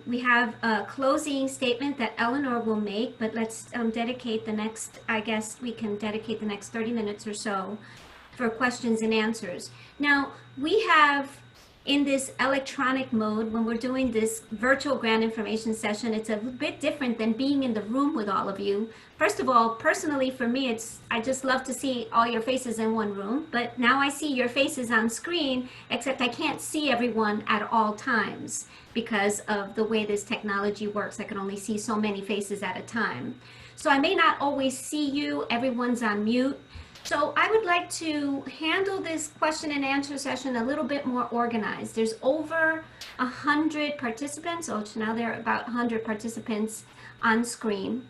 We have a closing statement that Eleanor will make, but let's dedicate the next, I guess we can dedicate the next 30 minutes or so for questions and answers. Now, we have in this electronic mode, when we're doing this virtual grant information session, it's a bit different than being in the room with all of you. First of all, personally for me, I just love to see all your faces in one room, but now I see your faces on screen, except I can't see everyone at all times because of the way this technology works. I can only see so many faces at a time. So I may not always see you, everyone's on mute. So I would like to handle this question and answer session a little bit more organized. There's over 100 participants, so now there are about 100 participants on screen.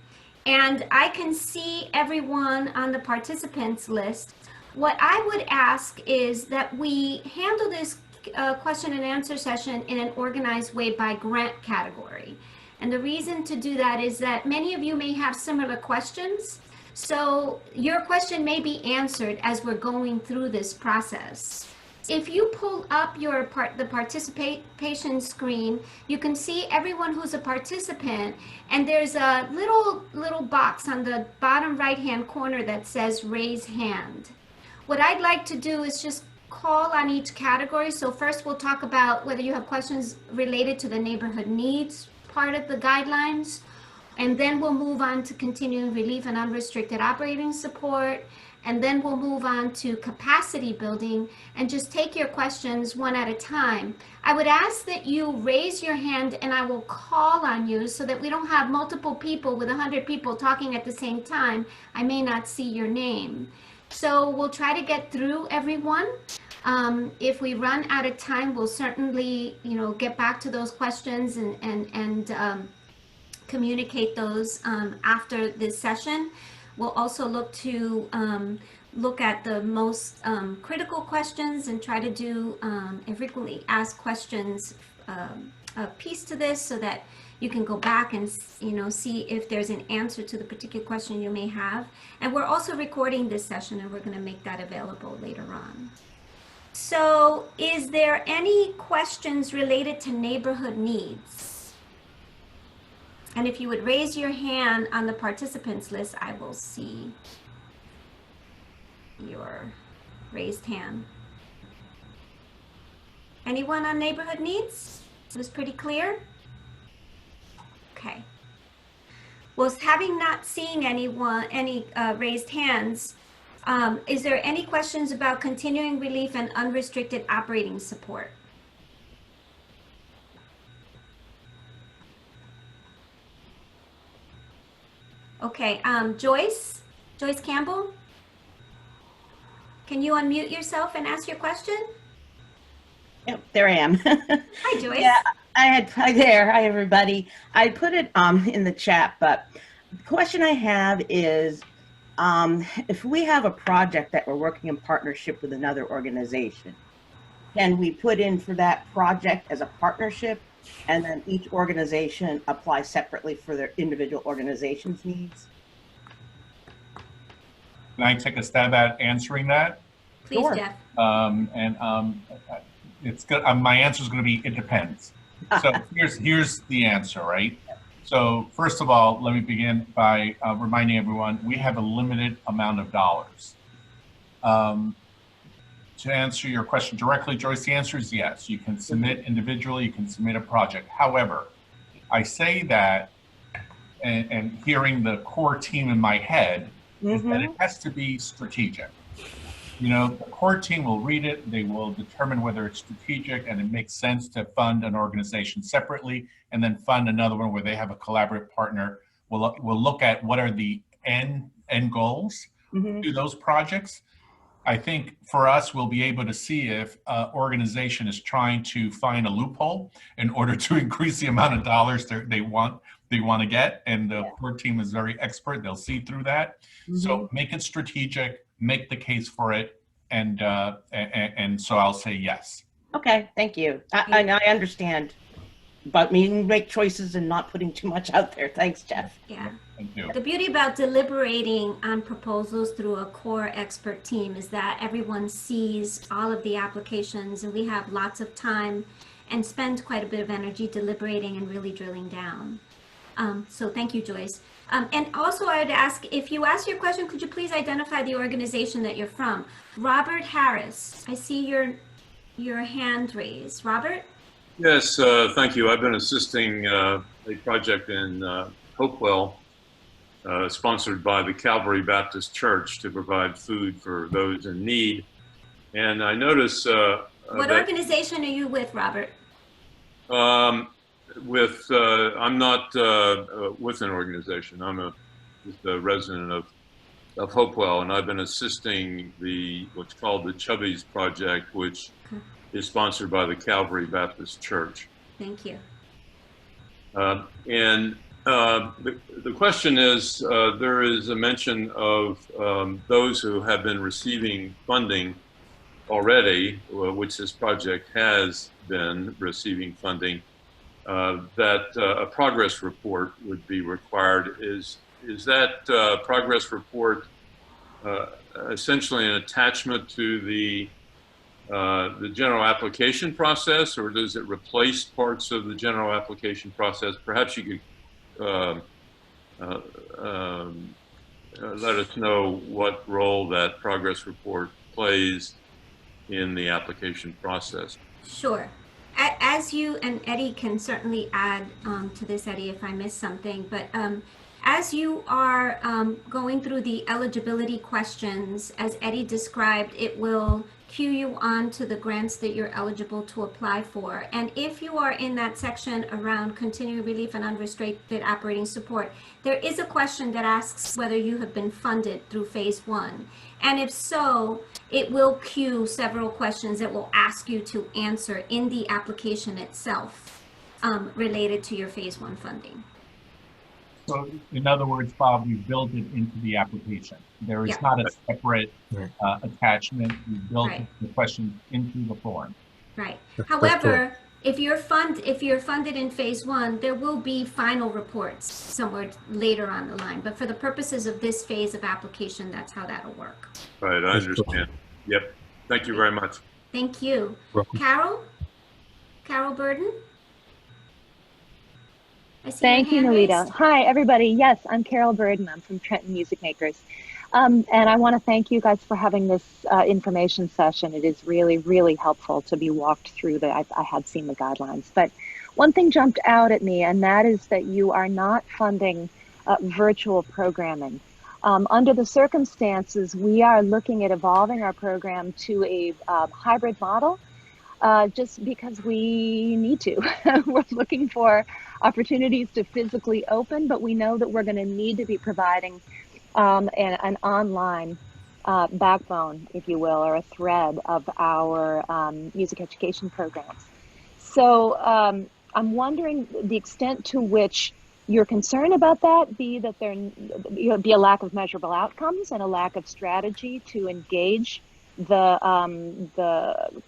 And I can see everyone on the participants list. What I would ask is that we handle this question and answer session in an organized way by grant category. And the reason to do that is that many of you may have similar questions. So your question may be answered as we're going through this process. If you pull up the participation screen, you can see everyone who's a participant, and there's a little box on the bottom right-hand corner that says raise hand. What I'd like to do is just call on each category. So first we'll talk about whether you have questions related to the neighborhood needs part of the guidelines. And then we'll move on to continuing relief and unrestricted operating support. And then we'll move on to capacity building and just take your questions one at a time. I would ask that you raise your hand and I will call on you so that we don't have multiple people with 100 people talking at the same time. I may not see your name. So we'll try to get through everyone. If we run out of time, we'll certainly, get back to those questions and communicate those after this session. We'll also look at the most critical questions and try to do a frequently asked questions piece to this so that you can go back and see if there's an answer to the particular question you may have. And we're also recording this session and we're going to make that available later on. So is there any questions related to neighborhood needs? And if you would raise your hand on the participants list, I will see your raised hand. Anyone on neighborhood needs? It was pretty clear? Okay. Well, having not seen any raised hands, is there any questions about continuing relief and unrestricted operating support? Okay, Joyce Campbell? Can you unmute yourself and ask your question? Yep, there I am. Hi, Joyce. Yeah, hi everybody. I put it in the chat, but the question I have is if we have a project that we're working in partnership with another organization, can we put in for that project as a partnership and then each organization apply separately for their individual organization's needs? Can I take a stab at answering that? Please, Sure. Jeff. It's good. My answer is going to be it depends. So here's the answer, right? So first of all, let me begin by reminding everyone we have a limited amount of dollars. To answer your question directly, Joyce, the answer is yes. You can submit individually, you can submit a project. However, I say that and hearing the core team in my head is that it has to be strategic. You know, the core team will read it, they will determine whether it's strategic and it makes sense to fund an organization separately and then fund another one where they have a collaborative partner. We'll look at what are the end goals to those projects. I think for us, we'll be able to see if an organization is trying to find a loophole in order to increase the amount of dollars they want to get, and the core team is very expert. They'll see through that. So make it strategic, make the case for it, and so I'll say yes. Okay, thank you. I understand, but make choices and not putting too much out there. Thanks, Jeff. Yeah. Thank you. The beauty about deliberating on proposals through a core expert team is that everyone sees all of the applications and we have lots of time and spend quite a bit of energy deliberating and really drilling down. So thank you, Joyce. And also I would ask, if you ask your question, could you please identify the organization that you're from? Robert Harris, I see your hand raised. Robert? Yes, thank you. I've been assisting a project in Hopewell, sponsored by the Calvary Baptist Church to provide food for those in need. And I notice what organization are you with, Robert? I'm not with an organization. I'm just a resident of Hopewell, and I've been assisting what's called the Chubby's Project, which is sponsored by the Calvary Baptist Church. Thank you. The question is, there is a mention of those who have been receiving funding already, which this project has been receiving funding, that a progress report would be required. Is that progress report essentially an attachment to the general application process, or does it replace parts of the general application process? Perhaps you could let us know what role that progress report plays in the application process. Sure. As you, and Eddie can certainly add to this, Eddie, if I miss something, but as you are going through the eligibility questions, as Eddie described, it will cue you on to the grants that you're eligible to apply for. And if you are in that section around continuing relief and unrestricted operating support, there is a question that asks whether you have been funded through phase 1. And if so, it will cue several questions that will ask you to answer in the application itself related to your phase 1 funding. So in other words, Bob, we built it into the application. There is not a separate attachment. We built the questions into the form. Right. However, if you're funded in phase 1, there will be final reports somewhere later on the line. But for the purposes of this phase of application, that's how that'll work. Right, I understand. Yep. Thank you very much. Thank you. Welcome. Carol Burden? Thank you, Nolita. Hi, everybody. Yes, I'm Carol Burden. I'm from Trenton Music Makers. And I want to thank you guys for having this information session. It is really, really helpful to be walked through I had seen the guidelines. But one thing jumped out at me, and that is that you are not funding virtual programming. Under the circumstances, we are looking at evolving our program to a hybrid model, just because we need to. We're looking for opportunities to physically open, but we know that we're going to need to be providing an online backbone, if you will, or a thread of our music education programs. So I'm wondering the extent to which you're concerned about that, be that there be a lack of measurable outcomes and a lack of strategy to engage the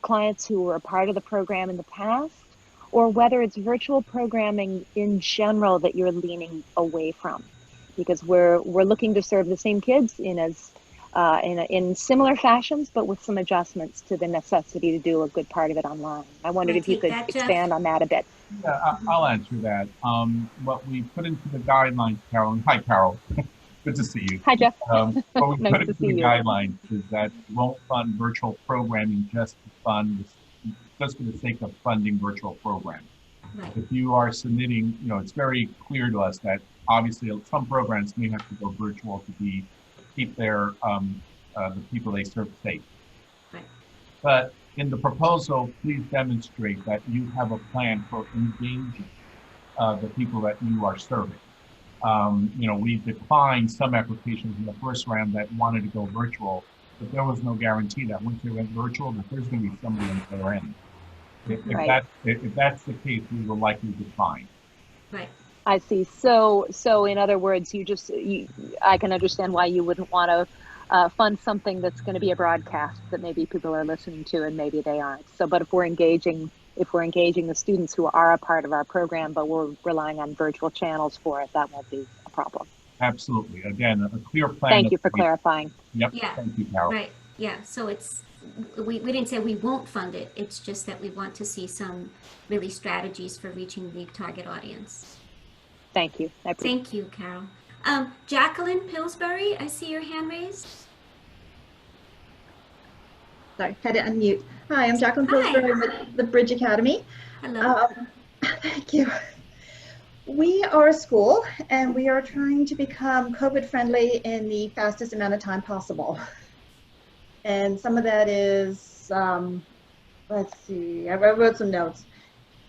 clients who were a part of the program in the past, or whether it's virtual programming in general that you're leaning away from, because we're looking to serve the same kids in similar fashions, but with some adjustments to the necessity to do a good part of it online. I wondered if you could expand on that a bit. Yeah, I'll answer that. What we put into the guidelines, Carol, and hi, Carol. Good to see you. Hi, Jeff. What we Nice put to into see the you. guidelines is that we won't fund virtual programming just for the sake of funding virtual programming. Right. If you are submitting, it's very clear to us that obviously some programs may have to go virtual to keep their the people they serve safe. Right. But in the proposal, please demonstrate that you have a plan for engaging the people that you are serving. We declined some applications in the first round that wanted to go virtual, but there was no guarantee that once they went virtual, that there's going to be somebody on the other end. If that's the case, we will likely decline. Right. I see. So in other words, I can understand why you wouldn't want to fund something that's going to be a broadcast that maybe people are listening to and maybe they aren't. So, but if we're engaging the students who are a part of our program, but we're relying on virtual channels for it, that won't be a problem. Absolutely. Again, a clear plan. Thank you for clarifying. Yep. Yeah. Thank you, Carol. Right. Yeah. So we didn't say we won't fund it. It's just that we want to see some really strategies for reaching the target audience. Thank you. Thank you, Carol. Jacqueline Pillsbury, I see your hand raised. Sorry, had to unmute. Hi, I'm Jacqueline Pillsbury with the Bridge Academy. Hello. Thank you. We are a school and we are trying to become COVID friendly in the fastest amount of time possible. And some of that is, let's see, I wrote some notes.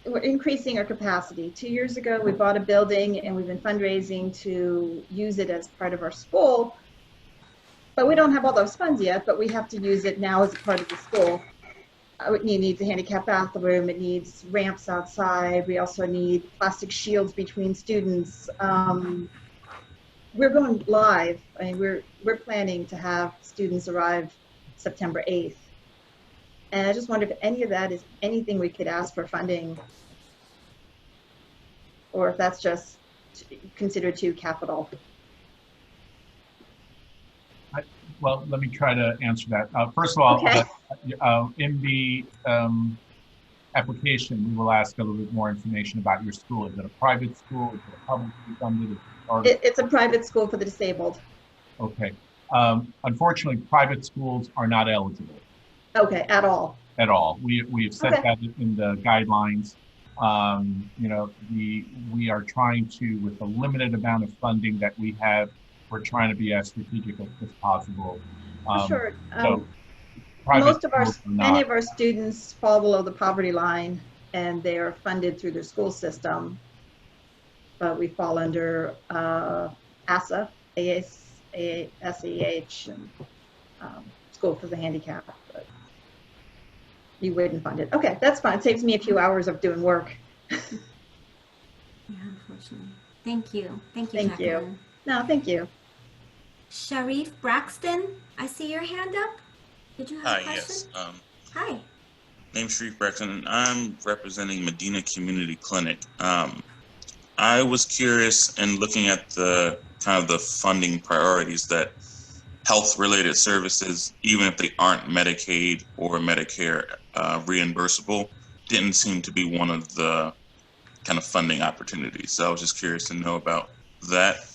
We're increasing our capacity. 2 years ago, we bought a building and we've been fundraising to use it as part of our school. But we don't have all those funds yet, but we have to use it now as a part of the school. It needs a handicap bathroom, it needs ramps outside, we also need plastic shields between students. We're going live. I mean, we're planning to have students arrive September 8th. And I just wonder if any of that is anything we could ask for funding, or if that's just considered too capital. Well, let me try to answer that. First of all, okay. In the application, we will ask a little bit more information about your school. Is it a private school? Is it a publicly funded? It's a private school for the disabled. Okay. Unfortunately, private schools are not eligible. Okay, at all. At all. We have set that in the guidelines. We are trying to, with the limited amount of funding that we have, we're trying to be as strategic as possible. Sure. So many of our students fall below the poverty line and they are funded through their school system. But we fall under ASA, SEH, and School for the Handicapped. But you wouldn't fund it. Okay, that's fine. It saves me a few hours of doing work. Yeah, unfortunately. Thank you. Thank you, Thank Jacqueline. you. No, thank you. Sharif Braxton, I see your hand up. Did you have a question? Yes. Hi. Name's Sharif Braxton, and I'm representing Medina Community Clinic. I was curious in looking at the kind of the funding priorities that health-related services, even if they aren't Medicaid or Medicare reimbursable, didn't seem to be one of the kind of funding opportunities. So I was just curious to know about that.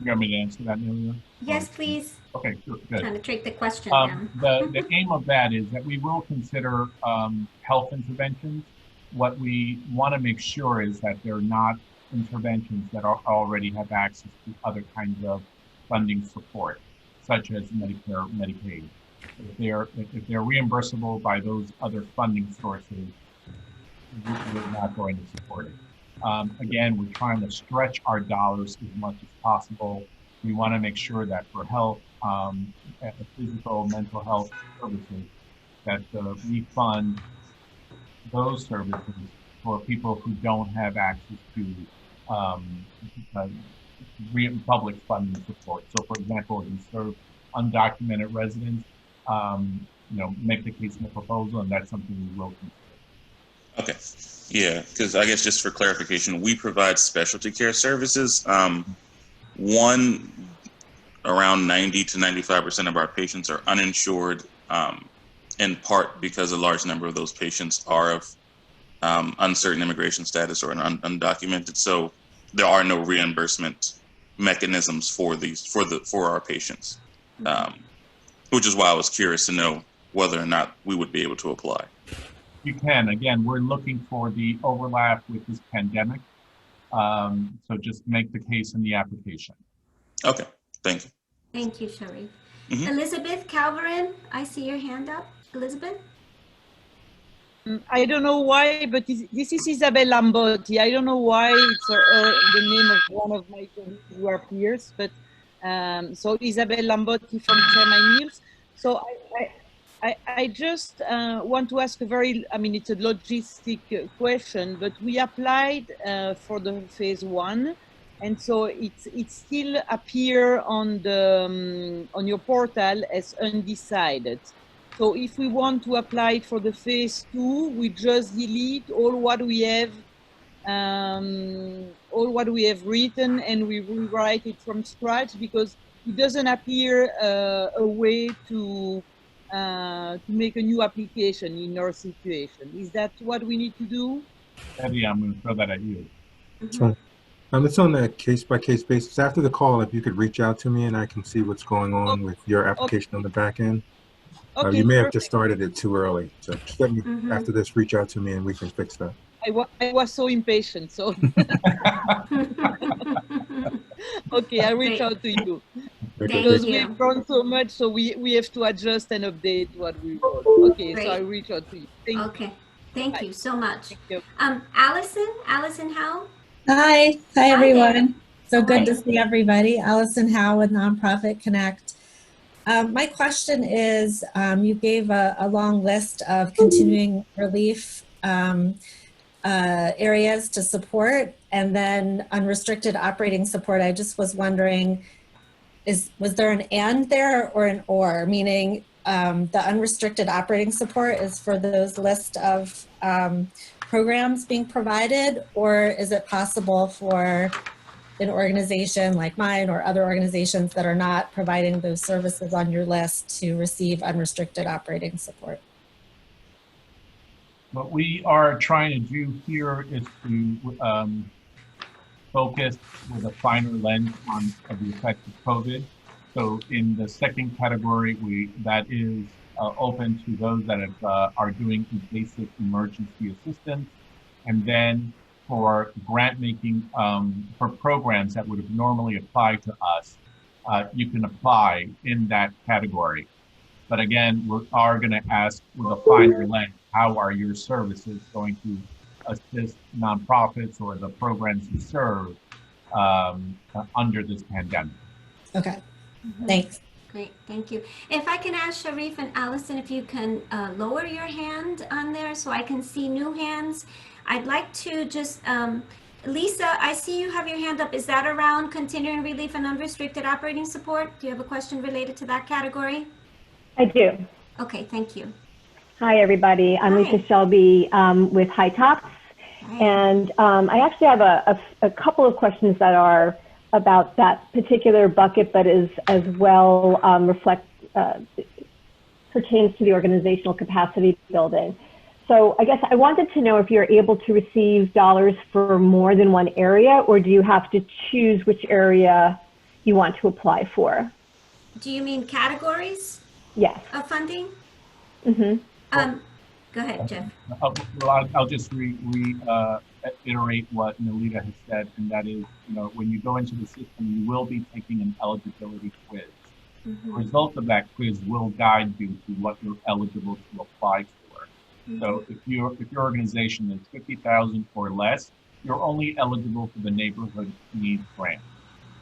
You want me to answer that, Nelia? Yes, please. Okay, sure, good. Trying to take the question down. The aim of that is that we will consider health interventions, what we want to make sure is that they're not interventions that already have access to other kinds of funding support, such as Medicare, Medicaid. If they're reimbursable by those other funding sources, we're not going to support it. Again, we're trying to stretch our dollars as much as possible. We want to make sure that for health, physical, mental health services, that we fund those services for people who don't have access to public funding support. So, for example, if you serve undocumented residents, make the case in the proposal, and that's something we will consider. Okay, yeah, because I guess just for clarification, we provide specialty care services. Around 90 to 95% of our patients are uninsured, in part because a large number of those patients are of uncertain immigration status or undocumented. So there are no reimbursement mechanisms for our patients, which is why I was curious to know whether or not we would be able to apply. You can. Again, we're looking for the overlap with this pandemic. So just make the case in the application. Okay, thank you. Thank you, Sharif. Mm-hmm. Elizabeth Calverin, I see your hand up. Elizabeth? I don't know why, but this is Isabel Lambotti. I don't know why it's the name of one of my colleagues who are peers, but so Isabel Lambotti from Chairman Mills. So I just want to ask it's a logistic question, but we applied for the phase 1, and so it still appear on your portal as undecided. So if we want to apply for the phase 2, we just delete all what we have written, and we rewrite it from scratch, because it doesn't appear a way to make a new application in our situation. Is that what we need to do? Debbie, I'm going to throw that at you. So, it's on a case-by-case basis. After the call, if you could reach out to me and I can see what's going on with your application on the back end. Okay, you may have just started it too early. So just let me, after this, reach out to me and we can fix that. I was so impatient, so. Okay, I'll reach out to you. Because we've grown so much, so we have to adjust and update what we wrote. Okay, so I'll reach out to you. Thank you. Thank you so much. Thank you. Allison Howe? Hi everyone. So good Hi. to see everybody. Allison Howe with Nonprofit Connect. My question is, you gave a long list of continuing relief areas to support, and then unrestricted operating support. I just was wondering, was there an and there or an or? Meaning the unrestricted operating support is for those list of programs being provided, or is it possible for an organization like mine or other organizations that are not providing those services on your list to receive unrestricted operating support? What we are trying to do here is to focus with a finer lens on the effects of COVID. So in the second category, that is open to those that are doing basic emergency assistance. And then for grant making for programs that would have normally applied to us, you can apply in that category. But again, we are going to ask with a finer lens, how are your services going to assist nonprofits or the programs you serve under this pandemic? Okay, thanks. Great, thank you. If I can ask Sharif and Allison, if you can lower your hand on there so I can see new hands. I'd like to just, Lisa, I see you have your hand up. Is that around continuing relief and unrestricted operating support? Do you have a question related to that category? I do. Okay, thank you. Hi, everybody. I'm Lisa Shelby with High Tops. And I actually have a couple of questions that are about that particular bucket, but as well pertains to the organizational capacity building. So I guess I wanted to know if you're able to receive dollars for more than one area, or do you have to choose which area you want to apply for? Do you mean categories? Yes. Of funding? Mm-hmm. Go ahead, Jeff. Well, I'll just reiterate what Nolita has said, and that is, when you go into the system, you will be taking an eligibility quiz. The result of that quiz will guide you to what you're eligible to apply for. So if your organization is 50,000 or less, you're only eligible for the neighborhood needs grant.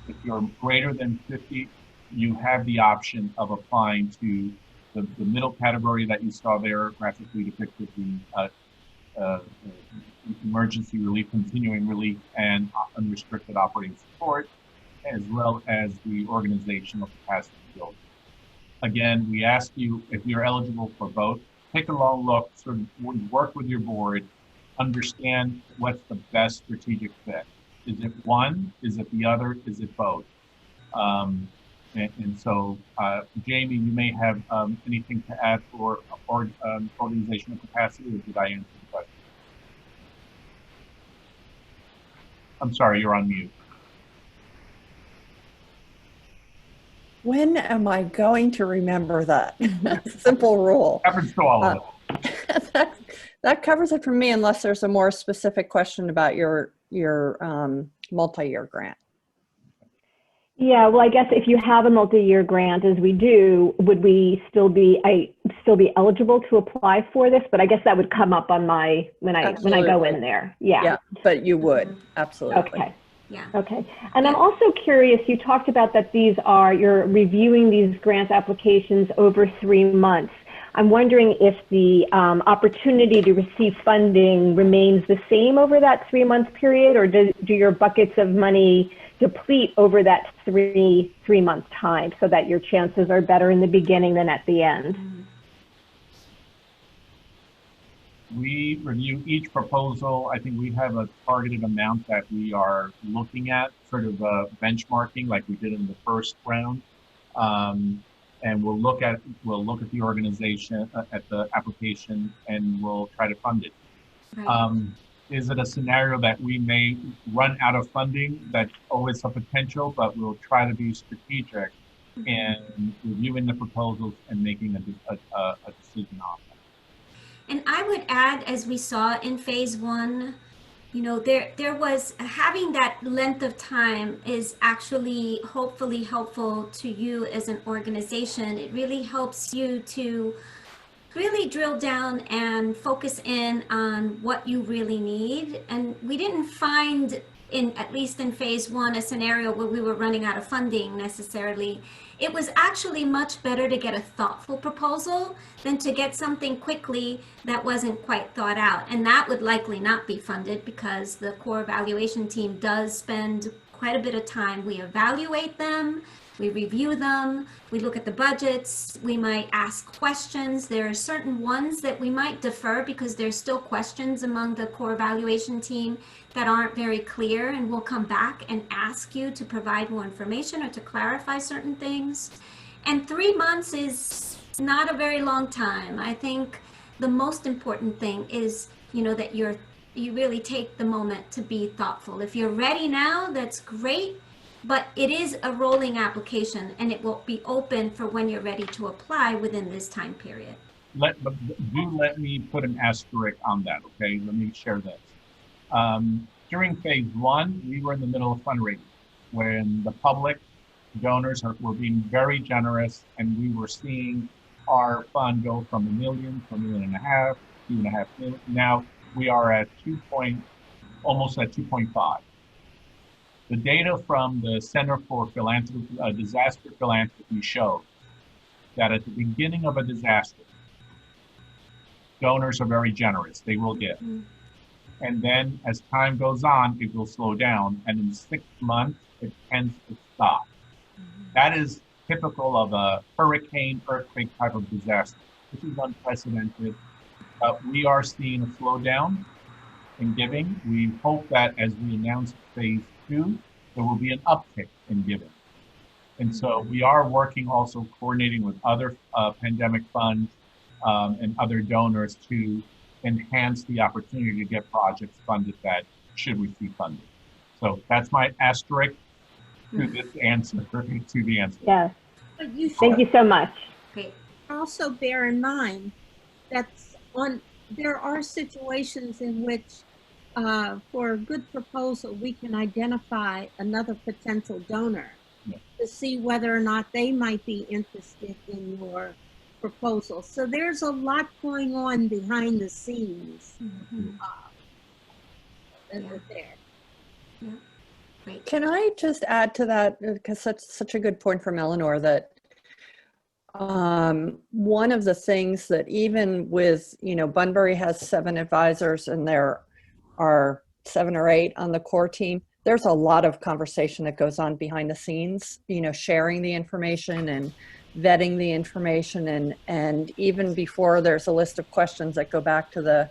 If you're greater than 50, you have the option of applying to the middle category that you saw there, graphically depicted, the emergency relief, continuing relief, and unrestricted operating support, as well as the organizational capacity building. Again, we ask you, if you're eligible for both, take a long look, sort of work with your board, understand what's the best strategic fit. Is it one? Is it the other? Is it both? And so, Jamie, you may have anything to add for organizational capacity, or did I answer the question? I'm sorry, you're on mute. When am I going to remember that? Simple rule. Happens to all of us. That covers it for me, unless there's a more specific question about your multi-year grant. Yeah, well, I guess if you have a multi-year grant, as we do, would we still be eligible to apply for this? But I guess that would come up on my when I go in there. Yeah. Yeah, but you would absolutely. Okay. Yeah. Okay. And I'm also curious, you talked about that you're reviewing these grant applications over 3 months. I'm wondering if the opportunity to receive funding remains the same over that 3-month period, or do your buckets of money deplete over that three-month time, so that your chances are better in the beginning than at the end? We review each proposal. I think we have a targeted amount that we are looking at, sort of benchmarking like we did in the first round. And we'll look at the organization, at the application, and we'll try to fund it. Right. Is it a scenario that we may run out of funding? That's always a potential, but we'll try to be strategic in reviewing the proposals and making a decision on them. And I would add, as we saw in phase 1, there was having that length of time is actually hopefully helpful to you as an organization. It really helps you to really drill down and focus in on what you really need. And we didn't find, at least in phase 1, a scenario where we were running out of funding necessarily. It was actually much better to get a thoughtful proposal than to get something quickly that wasn't quite thought out. And that would likely not be funded, because the core evaluation team does spend quite a bit of time. We evaluate them, we review them, we look at the budgets, we might ask questions. There are certain ones that we might defer because there's still questions among the core evaluation team that aren't very clear, and we'll come back and ask you to provide more information or to clarify certain things. And 3 months is not a very long time. I think the most important thing is, that you really take the moment to be thoughtful. If you're ready now, that's great, but it is a rolling application, and it will be open for when you're ready to apply within this time period. Do let me put an asterisk on that, okay? Let me share this. During phase 1, we were in the middle of fundraising when the public donors were being very generous, and we were seeing our fund go from $1 million to $1.5 million, $2.5 million. Now we are at almost at 2.5. The data from the Center for Disaster Philanthropy shows that at the beginning of a disaster, donors are very generous. They will give. And then as time goes on, it will slow down. And in 6 months, it tends to stop. That is typical of a hurricane, earthquake type of disaster. This is unprecedented. We are seeing a slowdown in giving. We hope that as we announce phase 2, there will be an uptick in giving. And so we are working, also coordinating with other pandemic funds and other donors to enhance the opportunity to get projects funded that should receive funding. So that's my asterisk to this answer, to the answer. Yes. Thank you so much. Great. Also bear in mind that's there are situations in which for a good proposal, we can identify another potential donor to see whether or not they might be interested in your proposal. So there's a lot going on behind the scenes. There. Yeah. Great. Can I just add to that, because that's such a good point from Eleanor, that one of the things that even with, Bunbury has 7 advisors and there are 7 or 8 on the core team, there's a lot of conversation that goes on behind the scenes, sharing the information and vetting the information, and even before there's a list of questions that go back to the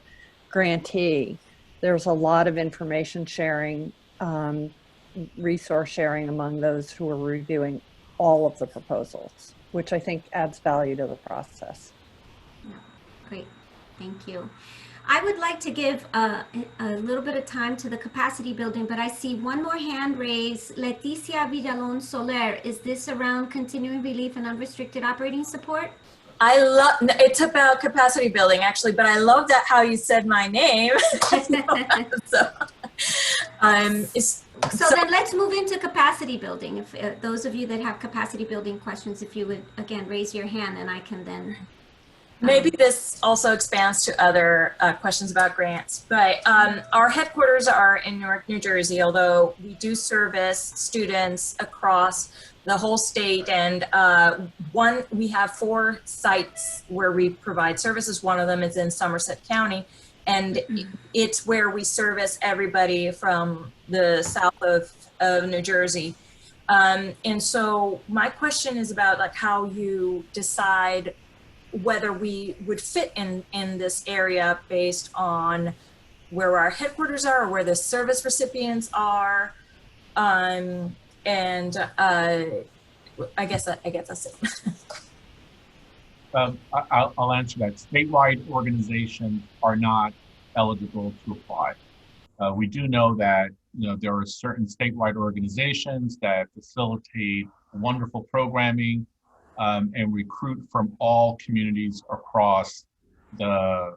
grantee, there's a lot of information sharing, resource sharing among those who are reviewing all of the proposals, which I think adds value to the process. Yeah. Great, thank you. I would like to give a little bit of time to the capacity building, but I see one more hand raised. Leticia Villalon Soler, is this around continuing relief and unrestricted operating support? I love, it's about capacity building actually, but I love that how you said my name. So then let's move into capacity building. If those of you that have capacity building questions, if you would again raise your hand, and I can then. Maybe this also expands to other questions about grants, but our headquarters are in Newark, New Jersey, although we do service students across the whole state. And we have 4 sites where we provide services. One of them is in Somerset County, and it's where we service everybody from the south of New Jersey. And so my question is about like how you decide whether we would fit in this area based on where our headquarters are or where the service recipients are. I guess that's it. I'll answer that. Statewide organizations are not eligible to apply. We do know that there are certain statewide organizations that facilitate wonderful programming and recruit from all communities across the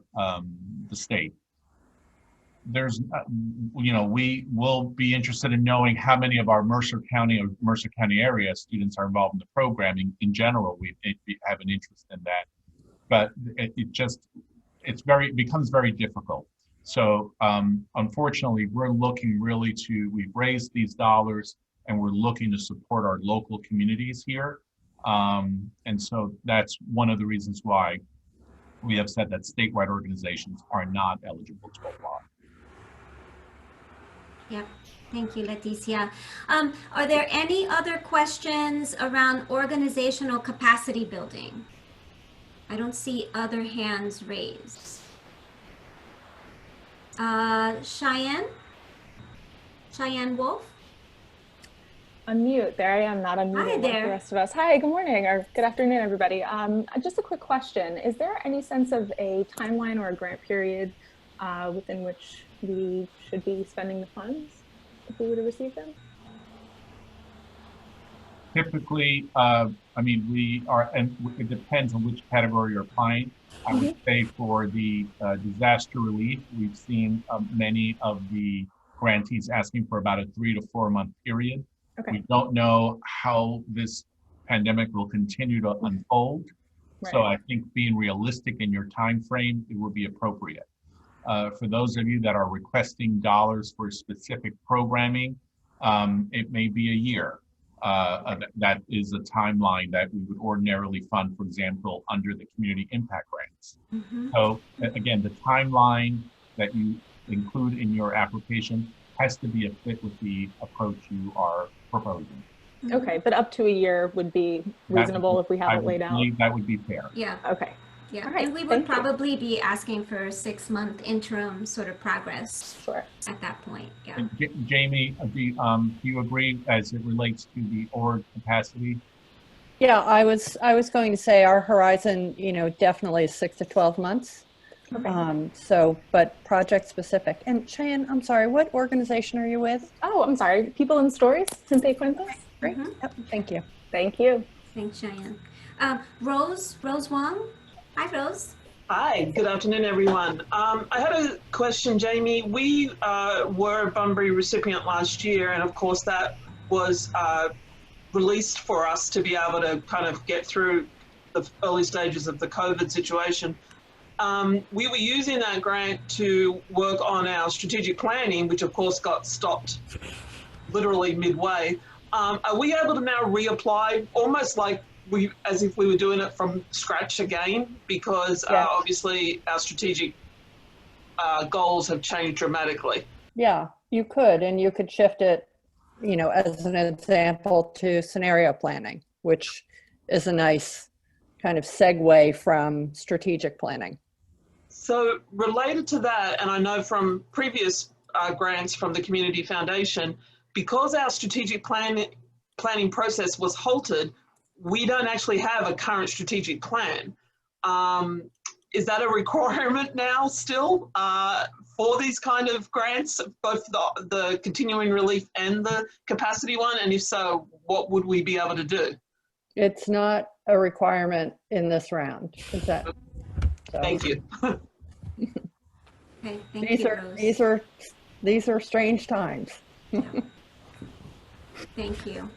state. There's, we will be interested in knowing how many of our Mercer County area students are involved in the programming. In general, we have an interest in that, but it becomes very difficult. So unfortunately, we're looking really we've raised these dollars and we're looking to support our local communities here. And so that's one of the reasons why we have said that statewide organizations are not eligible to apply. Yep. Thank you, Leticia. Are there any other questions around organizational capacity building? I don't see other hands raised. Cheyenne Wolf? Unmute. There I am, not unmuted. Hi there. Like the rest of us. Hi, good morning or good afternoon, everybody. Just a quick question. Is there any sense of a timeline or a grant period within which we should be spending the funds if we were to receive them? Typically, we are, and it depends on which category you're applying. I would say for the disaster relief, we've seen many of the grantees asking for about a 3 to 4 month period. Okay. We don't know how this pandemic will continue to unfold. Right. So I think being realistic in your time frame, it would be appropriate. For those of you that are requesting dollars for specific programming, it may be a year. That is a timeline that we would ordinarily fund, for example, under the community impact grants. So again, the timeline that you include in your application has to be a fit with the approach you are proposing. Okay, but up to a year would be reasonable if we have it laid out? That would be fair. Yeah. Okay. Yeah, all right. And we would probably be asking for a 6-month interim sort of progress at that point. Yeah. And Jamie, do you agree as it relates to the org capacity? Yeah, I was going to say our horizon, definitely is 6 to 12 months. Okay. But project specific. And Cheyenne, I'm sorry, what organization are you with? Oh, I'm sorry. People in Stories, Cynthia Quintus. Great. Yep. Thank you. Thank you. Thanks, Cheyenne. Rose Wong. Hi, Rose. Hi, good afternoon, everyone. I had a question, Jamie. We were a Bunbury recipient last year, and of course that was released for us to be able to kind of get through the early stages of the COVID situation. We were using that grant to work on our strategic planning, which of course got stopped literally midway. Are we able to now reapply almost like as if we were doing it from scratch again? Because obviously our strategic goals have changed dramatically. Yeah, you could, and you could shift it, you know, as an example to scenario planning, which is a nice kind of segue from strategic planning. So Related to that, and I know from previous grants from the Community Foundation, because our strategic planning process was halted, we don't actually have a current strategic plan. Is that a requirement now still for these kind of grants, both the continuing relief and the capacity one? And if so, what would we be able to do? It's not a requirement in this round. Is that? So. Thank you. Okay, thank you, Rose. These are strange times. Thank you.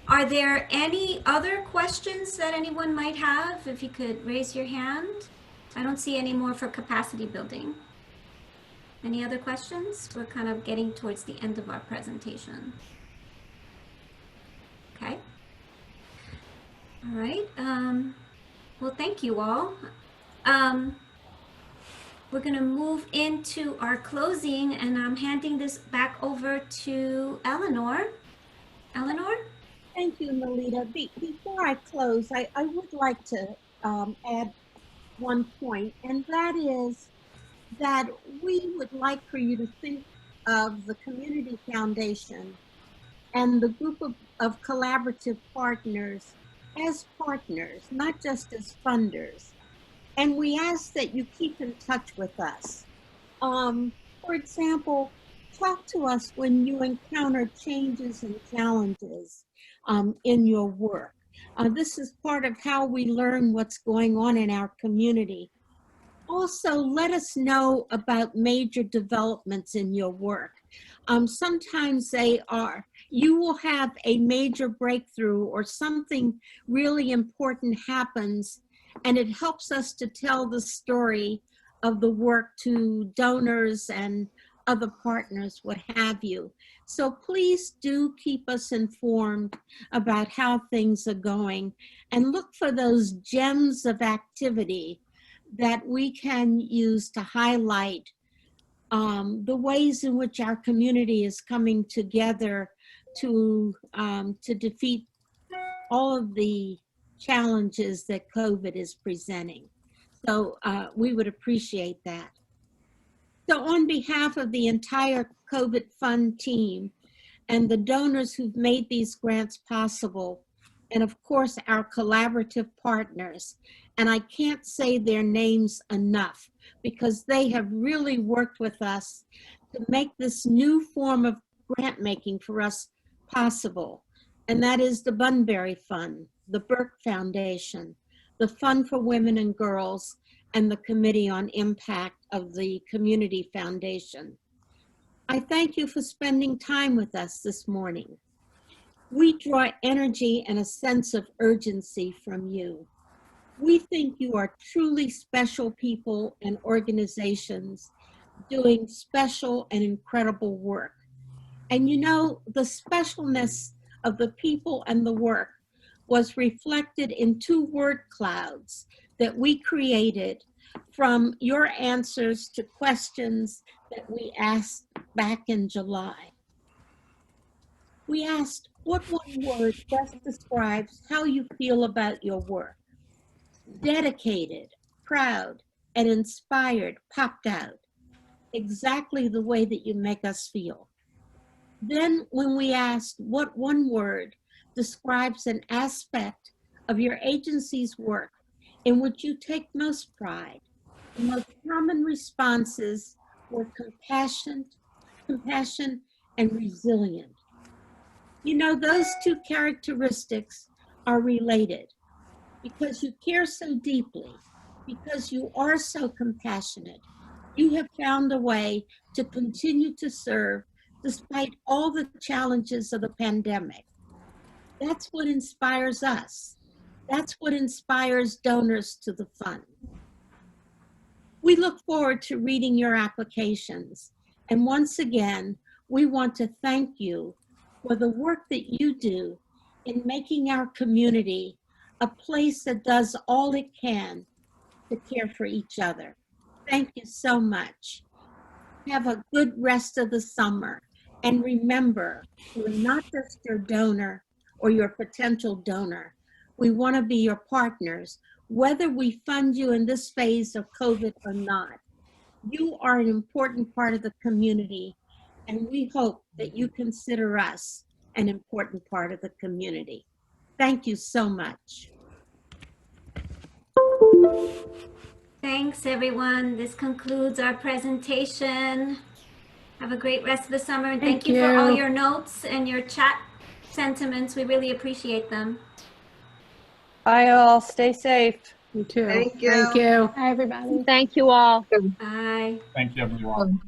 Are there any other questions that anyone might have? If you could raise your hand. I don't see any more for capacity building. Any other questions? We're kind of getting towards the end of our presentation. Okay. All right. Well, thank you all. We're going to move into our closing, and I'm handing this back over to Eleanor. Eleanor? Thank you, Melita. Before I close, I would like to add one point, and that is that we would like for you to think of the Community Foundation and the group of collaborative partners as partners, not just as funders. And we ask that you keep in touch with us. For example, talk to us when you encounter changes and challenges in your work. This is part of how we learn what's going on in our community. Also, let us know about major developments in your work. Sometimes they are. You will have a major breakthrough or something really important happens, and it helps us to tell the story of the work to donors and other partners, what have you. So please do keep us informed about how things are going, and look for those gems of activity that we can use to highlight the ways in which our community is coming together to defeat all of the challenges that COVID is presenting. So we would appreciate that. So on behalf of the entire COVID Fund team and the donors who've made these grants possible, and of course our collaborative partners, and I can't say their names enough because they have really worked with us to make this new form of grant making for us possible. And that is the Bunbury Fund, the Burke Foundation, the Fund for Women and Girls, and the Committee on Impact of the Community Foundation. I thank you for spending time with us this morning. We draw energy and a sense of urgency from you. We think you are truly special people and organizations doing special and incredible work. And you know, the specialness of the people and the work was reflected in 2 word clouds that we created from your answers to questions that we asked back in July. We asked, what one word best describes how you feel about your work? Dedicated, proud, and inspired popped out, exactly the way that you make us feel. Then when we asked what one word describes an aspect of your agency's work in which you take most pride, the most common responses were compassion, and resilient. You know, those 2 characteristics are related because you care so deeply because you are so compassionate. You have found a way to continue to serve despite all the challenges of the pandemic. That's what inspires us. That's what inspires donors to the fund. We look forward to reading your applications. And once again, we want to thank you for the work that you do in making our community a place that does all it can to care for each other. Thank you so much. Have a good rest of the summer. And remember, we're not just your donor or your potential donor. We want to be your partners, whether we fund you in this phase of COVID or not. You are an important part of the community, and we hope that you consider us an important part of the community. Thank you so much. Thanks, everyone. This concludes our presentation. Have a great rest of the summer, and thank you for all your notes and your chat sentiments. We really appreciate them. Bye all, stay safe. You too. Thank you. Thank you. Hi, everybody. Thank you all. Thank you, everyone.